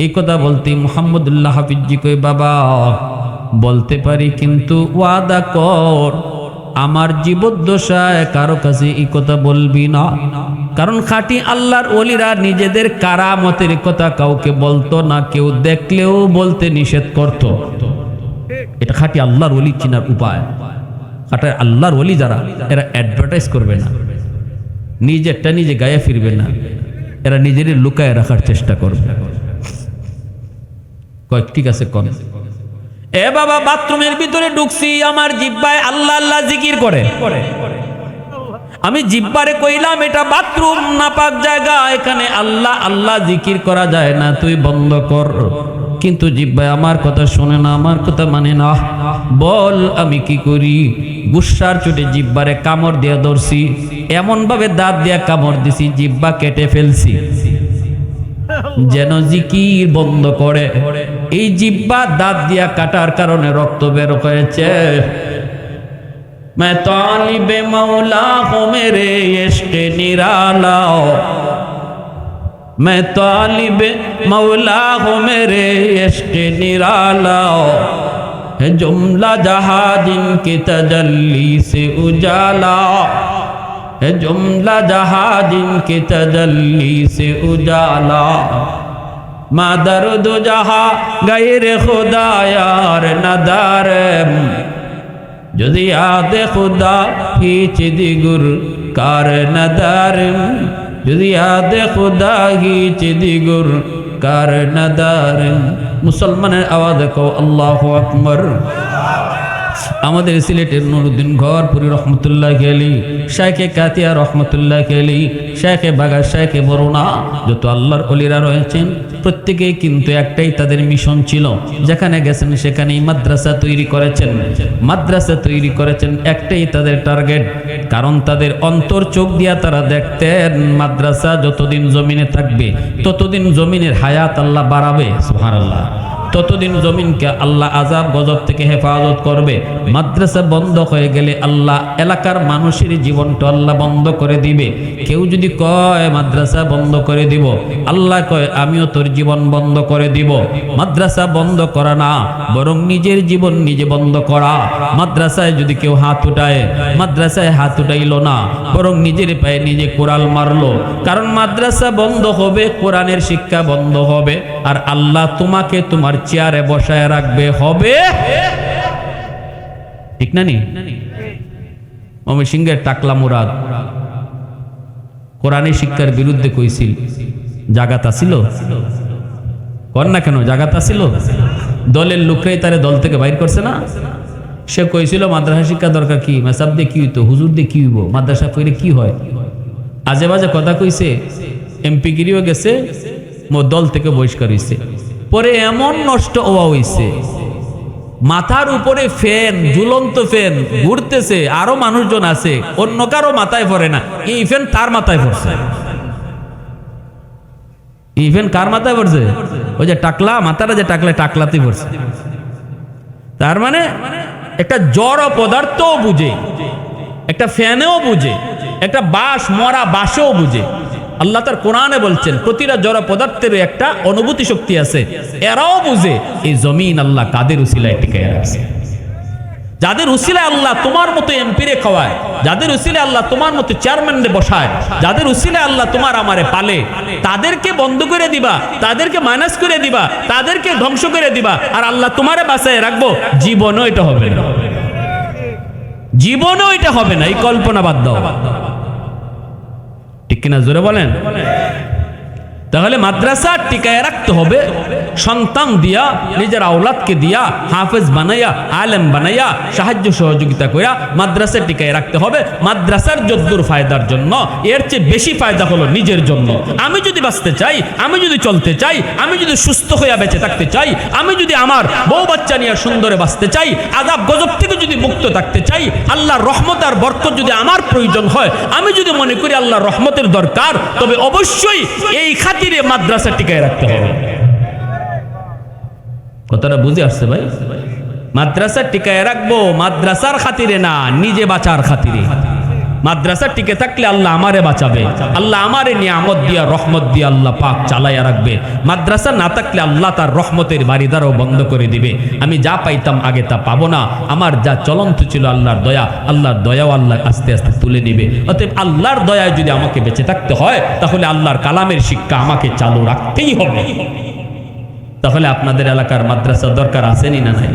এই কথা বলতে মুহাম্মদুল্লাহ হাফিজি কই বাবা বলতে পারি, কিন্তু ওয়াদা কর আমার জীবদ্দশায় কারো কাছে এই কথা বলবি না। কারণ খাঁটি আল্লাহর ওলিরা নিজেদের কারামতের কথা কাউকে বলতো না, কেউ দেখলেও বলতে নিষেধ করত। এটা খাঁটি আল্লাহর ওলি চিনার উপায়। খাঁটি আল্লাহর ওলি যারা, এরা অ্যাডভার্টাইজ করবে না, নিজেরটা নিজে গায়ে ফিরবে না, এরা নিজেরই লুকায় রাখার চেষ্টা করবে। কয় ঠিক আছে কোন এ বাবা, বাথরুমের ভিতরে ঢুকছি, আমার জিব্বায় আল্লাহ আল্লাহ জিকির করে। আমি জিব্বারে কইলাম এটা বাথরুম নাপাক জায়গা, এখানে আল্লাহ আল্লাহ জিকির করা যায় না, তুই বন্ধ কর। কিন্তু জিব্বায় আমার কথা শোনে না, আমার কথা মানে না। বল আমি কি করি? গুসার চোটে জিব্বারে কামড় দিয়া ধরছি, এমন ভাবে দাঁত দিয়া কামড় দিছি জিব্বা কেটে ফেলছি যেন জিকির বন্ধ করে। এই জিব্বা দাঁত দিয়া কাটার কারণে রক্ত বের হয়েছে। मैं तालिबे मौला हूँ मेरे इश्क़ निराला, मैं तालिबे मौला हूँ मेरे इश्क़ निराला, है जुमला जहाँ जिनकी तजल्ली से उजाला, है जुमला जहाँ जिनकी तजल्ली से उजाला, मा दर्द जहाँ गैर खुदा यार नदार, যদি আদে খুদা হিচ দিগুর কার নদারম, যদি আদে খুদা হিচ দিগুর কার নদারম। মুসলমানের আওয়াজ কও আল্লাহু আকবার। আমাদের সিলেটের নুরুদ্দিন ঘরপুরি রহমতুল্লাহ আলাইহি, শাইখে কাতিয়া রহমতুল্লাহ আলাইহি, শাইখে বাগা, শাইখে বরুণা, যত আল্লাহর ওলিরা রয়েছেন প্রত্যেকেই কিন্তু একটাই তাদের মিশন ছিল, যেখানে গেছেন সেখানেই মাদ্রাসা তৈরি করেছেন। মাদ্রাসা তৈরি করেছেন একটাই তাদের টার্গেট, কারণ তাদের অন্তর চোখ দিয়া তারা দেখতেন মাদ্রাসা যতদিন জমিনে থাকবে ততদিন জমিনের হায়াত আল্লাহ বাড়াবে, সুবহানাল্লাহ, ততদিন জমিনকে আল্লাহ আযাব গজব থেকে হেফাজত করবে। মাদ্রাসা বন্ধ হয়ে গেলে আল্লাহ এলাকার মানুষের জীবনটা আল্লাহ বন্ধ করে দিবে। কেউ যদি কয় মাদ্রাসা বন্ধ করে দিব, আল্লাহ কয় আমিও তোর জীবন বন্ধ করে দিব। মাদ্রাসা বন্ধ করা না, বরং নিজের জীবন নিজে বন্ধ করা। মাদ্রাসায় যদি কেউ হাত উঠায়, মাদ্রাসায় হাত উঠাইল না, বরং নিজের পায়ে নিজে কোরাল মারলো। কারণ মাদ্রাসা বন্ধ হবে, কোরআনের শিক্ষা বন্ধ হবে, আর আল্লাহ তোমাকে তোমার চেয়ারে বসায় রাখবে, হবে ঠিক না? নি ময়মনসিংহের টাকলা মুরাদ কোরআনের শিক্ষার বিরুদ্ধে কইছিল, জাগাত আছিল কর না কেন? জাগাত আছিল, দলের লোকরাই তারে দল থেকে বাইর করছে না। সে কইছিল মাদ্রাসা শিক্ষা দরকার কি, মাসাব দিয়ে কি হইতো, হুজুর দিয়ে কি হইব, মাদ্রাসা পড়ে কি হয়, আজে বাজে কথা কইছে, এমপি গিরিও গেছে, দল থেকে বহিষ্কার হইছে। পরে এমন নষ্ট হওয়া হইছে, মাথার উপরে ফ্যান, ঝুলন্ত ফ্যান ঘুরতেছে, আরো মানুষজন আছে, অন্য কারো মাথায় পড়ে না, এই ফ্যান তার মাথায় পড়ছে। এই ফ্যান কার মাথায় পড়ছে? ওই যে টাকলা, মাথাটা যে টাকলাতেই পড়ছে। তার মানে একটা জড় পদার্থও বুঝে, একটা ফ্যানেও বুঝে, একটা বাঁশ, মরা বাঁশেও বুঝে। আল্লাহ তার কোরআনে বলছেন প্রতিটা জড় পদার্থের একটা অনুভূতি শক্তি আছে, এরাও বুঝে। এই জমিন আল্লাহ কাদের উসিলায় টিকায় রাখছে। যাদের উসিলায় আল্লাহ তোমার মতো এমপিরে খাওয়ায়, যাদের উসিলায় আল্লাহ তোমার মতো চেয়ারম্যানে বসায়, যাদের উসিলায় আল্লাহ তোমার আমারে পালে, তাদেরকে বন্ধ করে দিবা, তাদেরকে মাইনাস করে দিবা, তাদেরকে ধ্বংস করে দিবা, আর আল্লাহ তোমারে বাঁচায় রাখবো, জীবনও এটা হবে না, জীবনও এটা হবে না। এই কল্পনা বাদ দাও, ঠিক কিনা জোরে বলেন? তাহলে মাদ্রাসা টিকায় রাখতে হবে, সন্তান দিয়া, নিজের আওলাদকে দিয়া, হাফেজ বানাইয়া, আলেম বানাইয়া, সাহায্য সহযোগিতা কইরা মাদ্রাসা টিকায় রাখতে হবে। মাদ্রাসার যদ্দুর ফায়দার জন্য, এর চেয়ে বেশি ফায়দা হলো নিজের জন্য। আমি যদি বাঁচতে চাই, আমি যদি চলতে চাই, আমি যদি সুস্থ হইয়া বেঁচে থাকতে চাই, আমি যদি আমার বউ বাচ্চা নিয়ে সুন্দরে বাঁচতে চাই, আযাব গজব থেকে যদি মুক্ত থাকতে চাই, আল্লাহর রহমত আর বরকত যদি আমার প্রয়োজন হয়, আমি যদি মনে করি আল্লাহর রহমতের দরকার, তবে অবশ্যই এই খাতিরে মাদ্রাসা টিকায় রাখতে হবে। কথাটা বুঝে আসছে ভাই? মাদ্রাসা টিকায় রাখবো মাদ্রাসার খাতিরে না, নিজে বাঁচার খাতিরে। মাদ্রাসা টিকে থাকলে আল্লাহ আমারে বাঁচাবে, আল্লাহ আমারে নিয়ামত দিয়া, রহমত দিয়া আল্লাহ পাক চালাইয়া রাখবে। মাদ্রাসা না থাকলে আল্লাহ তার রহমতের বাড়িদারও বন্ধ করে দিবে। আমি যা পাইতাম আগে তা পাবো না। আমার যা চলন্ত ছিল আল্লাহর দয়া, আল্লাহর দয়াও আল্লাহ আস্তে আস্তে তুলে নিবে। অতএব আল্লাহর দয়ায় যদি আমাকে বেঁচে থাকতে হয়, তাহলে আল্লাহর কালামের শিক্ষা আমাকে চালু রাখতেই হবে। তাহলে আপনাদের এলাকার মাদ্রাসা দরকার আছেনি না নাই?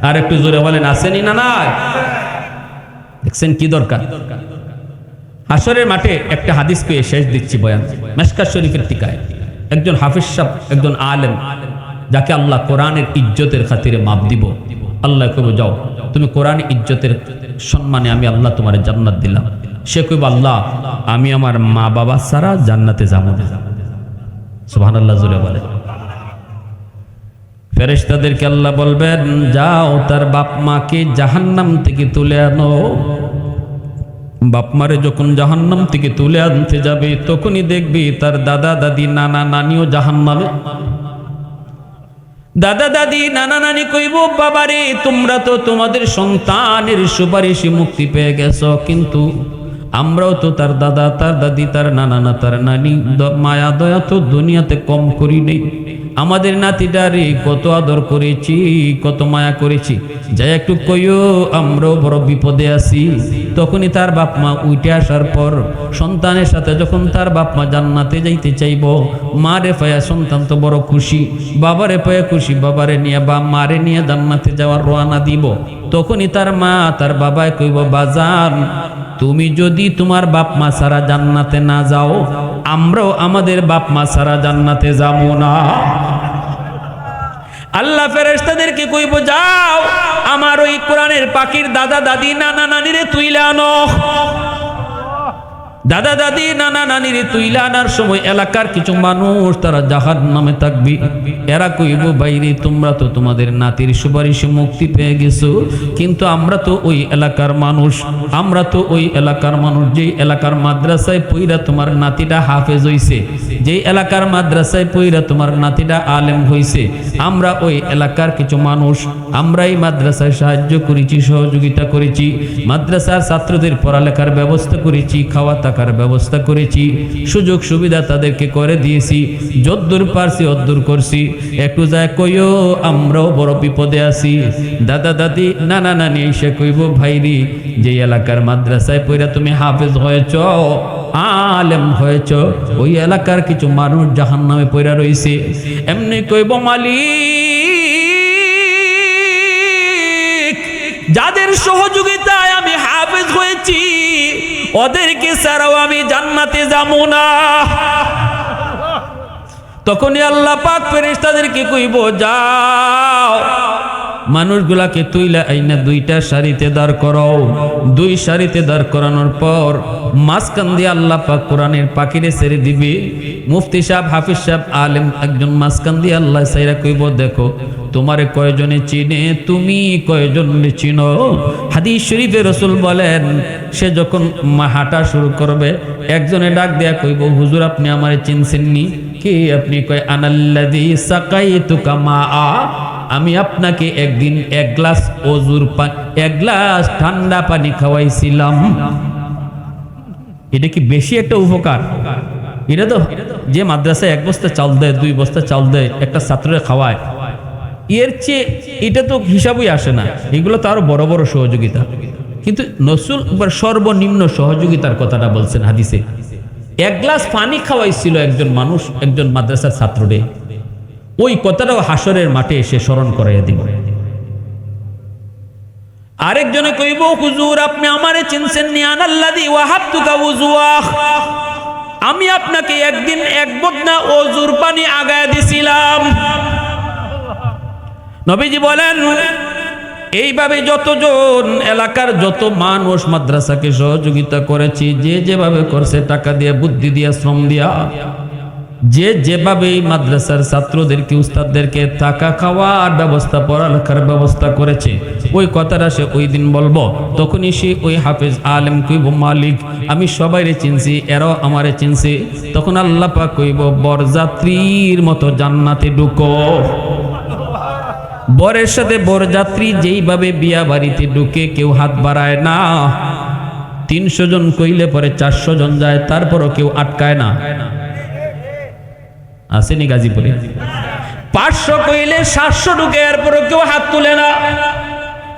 আর একটু জোরে বলেন, আছেনি না নাই? দেখছেন কি দরকার? হাসরের মাঠে একটা হাদিস পেয়ে শেষ দিচ্ছি বয়ান। মিশকাত শরীফের টিকায় একজন হাফেজ সাহেব, একজন আলেম, যাকে আল্লাহ কোরআনের ইজ্জতের খাতিরে মাপ দিব, আল্লাহ কইব যাও তুমি কোরআন ইজ্জতের সম্মানে আমি আল্লাহ তোমার জান্নাত দিলাম। সে কইব আল্লাহ আমি আমার মা বাবা ছাড়া জান্নাতে যাব না। সুবহানাল্লাহ জোরে বলে। ফেরেশতাদেরকে আল্লাহ বলবেন যাও তার বাপ মাকে জাহান্নাম থেকে তুলে আনো। বাপ মারে যখন জাহান্নাম থেকে তুলে আনতে যাবে, তখনই দেখবি তার দাদা দাদি নানা নানিও জাহান্নামে। দাদা দাদি নানা নানি কইব বাবারে তোমরা তো তোমাদের সন্তানের সুপারিশে মুক্তি পেয়ে গেছো, কিন্তু আমরাও তো তার দাদা, তার দাদি, তার নানা না তার নানি মায়া দয়া তো দুনিয়াতে কম করি নেই। আমাদের নাতিটারে কত আদর করেছি, কত মায়া করেছি, যাই একটু কইও আমরাও বড় বিপদে আছি। তখনই তার বাপ মা উঠে আসার পর সন্তানের সাথে যখন তার বাপ মা জান্নাতে যাইতে চাইব, মারে পায়া সন্তান তো বড় খুশি, বাবারে পায়া খুশি, বাবারে নিয়ে বা মারে নিয়ে জান্নাতে যাওয়ার রওনা দিব। তখনই তার মা তার বাবায় কইব বাজান তুমি যদি তোমার বাপ মা ছাড়া জান্নাতে না যাও, আমরাও আমাদের বাপ মা ছাড়া জান্নাতে যাব না। আল্লাহ ফেরেশতাদেরকে কইব যাও আমার ওই কোরআনের পাখির দাদা দাদি নানা নানিরে তুইলা আনো। দাদা দাদি নানা নানিরে তুইলা আনার সময় এলাকার কিছু মানুষ তারা জাহান্নামে থাকবে। এরা কইব বাইরে তোমরা তো তোমাদের নাতির সুপারিশে মুক্তি পেয়ে গেছো, কিন্তু আমরা তো ওই এলাকার মানুষ, আমরা তো ওই এলাকার মানুষ যেই এলাকার মাদ্রাসায় পইরা তোমার নাতিটা হাফেজ হইছে, যেই এলাকার মাদ্রাসায় পইরা তোমার নাতিটা আলেম হইছে, আমরা ওই এলাকার কিছু মানুষ, আমরা এই মাদ্রাসায় সাহায্য করেছি, সহযোগিতা করেছি, মাদ্রাসার ছাত্রদের পড়ালেখার ব্যবস্থা করেছি, খাওয়া থাকার ব্যবস্থা করেছি, সুযোগ সুবিধা তাদেরকে করে দিয়েছি, যদ্দূর পারছি অদ্দূর করছি। একটু যায় কইও আমরাও বড় বিপদে আছি। দাদা দাদি নানা নানি এসে কইব ভাইরি যে এলাকার মাদ্রাসায় পড়া তুমি হাফেজ হয়েছ, আলেম হয়েছ, ওই এলাকার কিছু মানুষ জাহান্নামে পড়া রইছে। এমনি কইব মালিক যাদের সহযোগিতায় আমি হাফেজ হয়েছি ওদেরকে ছাড়াও আমি জান্নাতে যাব না। তখনই আল্লাহ পাক ফেরেশতাদেরকে কইব যাও মানুষগুলাকে তুইলা আইনা দুইটা সারিতে দাঁড় করাও। দুই সারিতে দাঁড় করানোর পর মাঝখান দিয়ে আল্লাহ পাক কোরআনের পাখিরে ছেড়ে দিবে। মুফতি সাহেব, হাফিজ সাহেব, আলেম একজন মাঝখান দিয়ে আল্লাহ সাইরা কইব, দেখো তোমারে কয়জনে চিনে, তুমি কয়জনে চিনো। হাদিস শরীফে রাসূল বলেন, সে যখন হাঁটা শুরু করবে, একজনে ডাক দেয়া কইব, হুজুর আপনি আমারে চিনছেননি? কি আপনি? কয় আনাল্লাযী সাকাইতুকা মাআ, আমি আপনাকে একদিন এক গ্লাস এক গ্লাস ঠান্ডা পানি খাওয়াইছিলাম। এটা কি বেশি একটা উপকার? এটা তো যে মাদ্রাসায় এক বস্তা চাল দেয়, 2 বস্তা চাল দেয়, একটা ছাত্ররে খাওয়ায়, এর চেয়ে এটা তো হিসাবই আসে না। এগুলো তো আরো বড় বড় সহযোগিতা। কিন্তু রাসূল সর্বনিম্ন সহযোগিতার কথাটা বলছেন হাদিসে। এক গ্লাস পানি খাওয়াইছিল একজন মানুষ একজন মাদ্রাসার ছাত্ররে। ওই কথাটাও হাসরের মাঠে এসে স্মরণ করাইয়া দিব। আরেকজনে কইব, হুজুর আপনি আমারে চিনছেন নি? আনাল্লাযী ওয়াহাবতুকা ওযুয়াহ, আমি আপনাকে একদিন এক বদনা ওযুর পানি আগায় দিছিলাম। নবীজি বলেন, এইভাবে যতজন এলাকার যত মানুষ মাদ্রাসাকে সহযোগিতা করেছি, যে যেভাবে করছে, টাকা দিয়ে, বুদ্ধি দিয়ে, শ্রম দিয়া, যে যেভাবে এই মাদ্রাসার ছাত্রদেরকে, উস্তাদদেরকে থাকা খাওয়ার ব্যবস্থা, পড়ালেখার ব্যবস্থা করেছে, ওই কথাটা সে ওই দিন বলবো। তখনই সে ওই হাফেজ আলেম কইব, মালিক আমি সবাইরে চিনছি, এরাও আমারে চিনছে। তখন আল্লাহ পাক কইব, বরযাত্রীর মতো জান্নাতে ঢুকো। বরের সাথে বরযাত্রী যেইভাবে বিয়া বাড়িতে ঢুকে কেউ হাত বাড়ায় না। 300 জন কইলে পরে 400 জন যায়, তারপরও কেউ আটকায় না। আসেনি গাজীপুরে? 500 কইলে 700 ঢুকে, এরপরও কেউ হাত তুলে না।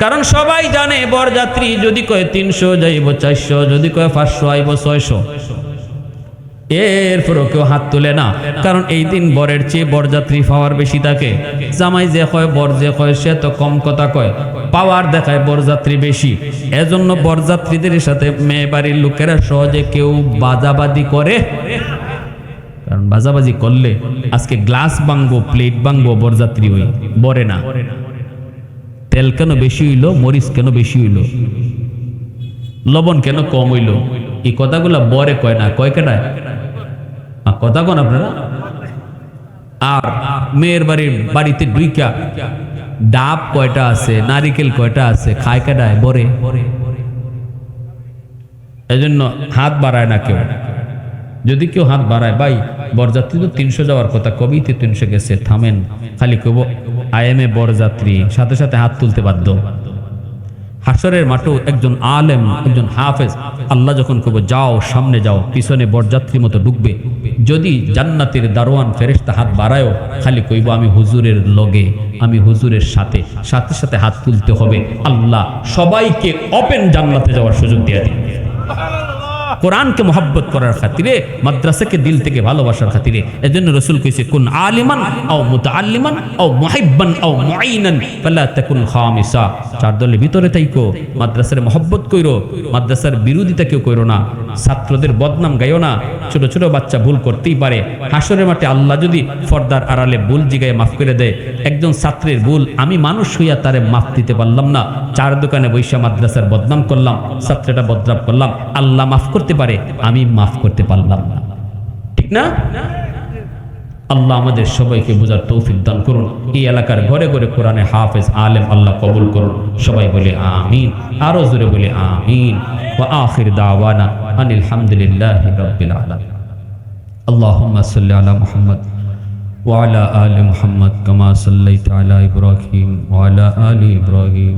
কারণ সবাই জানে বরযাত্রী যদি কয় 300 যাইব 400, যদি কয় 500 আইব 600, এরপরও কেউ হাত তুলে না। কারণ এই দিন বরের চেয়ে বরযাত্রী পাওয়ার বেশি থাকে। জামাই যে কয়, বর যে কয়, সে তো কম কথা কয়, পাওয়ার দেখায় বরযাত্রী বেশি। এজন্য বরযাত্রীদের সাথে মেয়ে বাড়ির লোকেরা সহজে কেউ বাজাবাজি করে। কারণ বাজাবাজি করলে আজকে গ্লাস ভাঙবো, প্লেট ভাঙবো, বরযাত্রী হই, বরে না। তেল কেন বেশি হইল, মরিচ কেন বেশি হইল, লবণ কেন কম হইল, এই কথাগুলা বরে কয় না, কয় কেটায়? কথা কোন আপনারা? আর মেয়ের বাড়িতে ঢুইকা ডাব কয়টা আছে, নারিকেল কয়টা আছে, খায় কেটায়? বরে। এজন্য হাত বাড়ায় না কেউ। যদি কেউ হাত বাড়ায়, ভাই বরযাত্রী তো 300 যাওয়ার কথা, কবেই তো 300 গেছে, থামেন। খালি কব আইএমএ বরযাত্রী, সাথে সাথে হাত তুলতে বাধ্য। হাসরের মাঠেও একজন আলেম, একজন হাফেজ, আল্লাহ যখন কব যাও সামনে যাও, পিছনে বরযাত্রীর মতো ঢুকবে, যদি জান্নাতের দারোয়ান ফেরেশতা হাত বাড়ায়ও, খালি কইব আমি হুজুরের লগে, আমি হুজুরের সাথে, সাথে সাথে হাত তুলতে হবে। আল্লাহ সবাইকে ওপেন জান্নাতে যাওয়ার সুযোগ দিয়ে দিন। কোরআনকে মহব্বত করার খাতিরে, মাদ্রাসাকে দিল থেকে ভালোবাসার খাতিরে। এজন্য রাসূল কইছে, কুন আলিমান আও মুতাআল্লিমান আও মুহিব্বান আও মুঈনান ফালা তাকুন খামিসা। 4 দলের ভিতরে থাইকো, মাদ্রাসার মহব্বত কইরো, মাদ্রাসার বিরোধিতা কেউ কইরো না, ছাত্রদের বদনাম গাইও না। ছোট ছোট বাচ্চা ভুল করতেই পারে। হাসরের মাঠে আল্লাহ যদি পর্দার আড়ালে ভুল জিগায় মাফ করে দেয়, একজন ছাত্রের ভুল আমি মানুষ হইয়া তারে মাফ দিতে পারলাম না, 4 দোকানে বৈশা মাদ্রাসার বদনাম করলাম, ছাত্রটা বদনাম করলাম, আল্লাহ মাফ করতে পারে, আমি মাফ করতে পারলাম না। ঠিক না? আল্লাহ আমাদের সবাইকে বুঝার তৌফিক দান করুন। এই এলাকার ঘরে ঘরে কোরআনে হাফেজ আলেম আল্লাহ কবুল করুন। সবাই বলে আমিন, আরো জোরে বলে আমিন। ওয়া আখির দাওয়ানা আনিল হামদুলিল্লাহি রাব্বিল আলামিন। আল্লাহুম্মা সাল্লি আলা মুহাম্মদ ওয়া আলা আলি মুহাম্মদ কামা সাল্লাইতা আলা ইব্রাহিম ওয়া আলা আলি ইব্রাহিম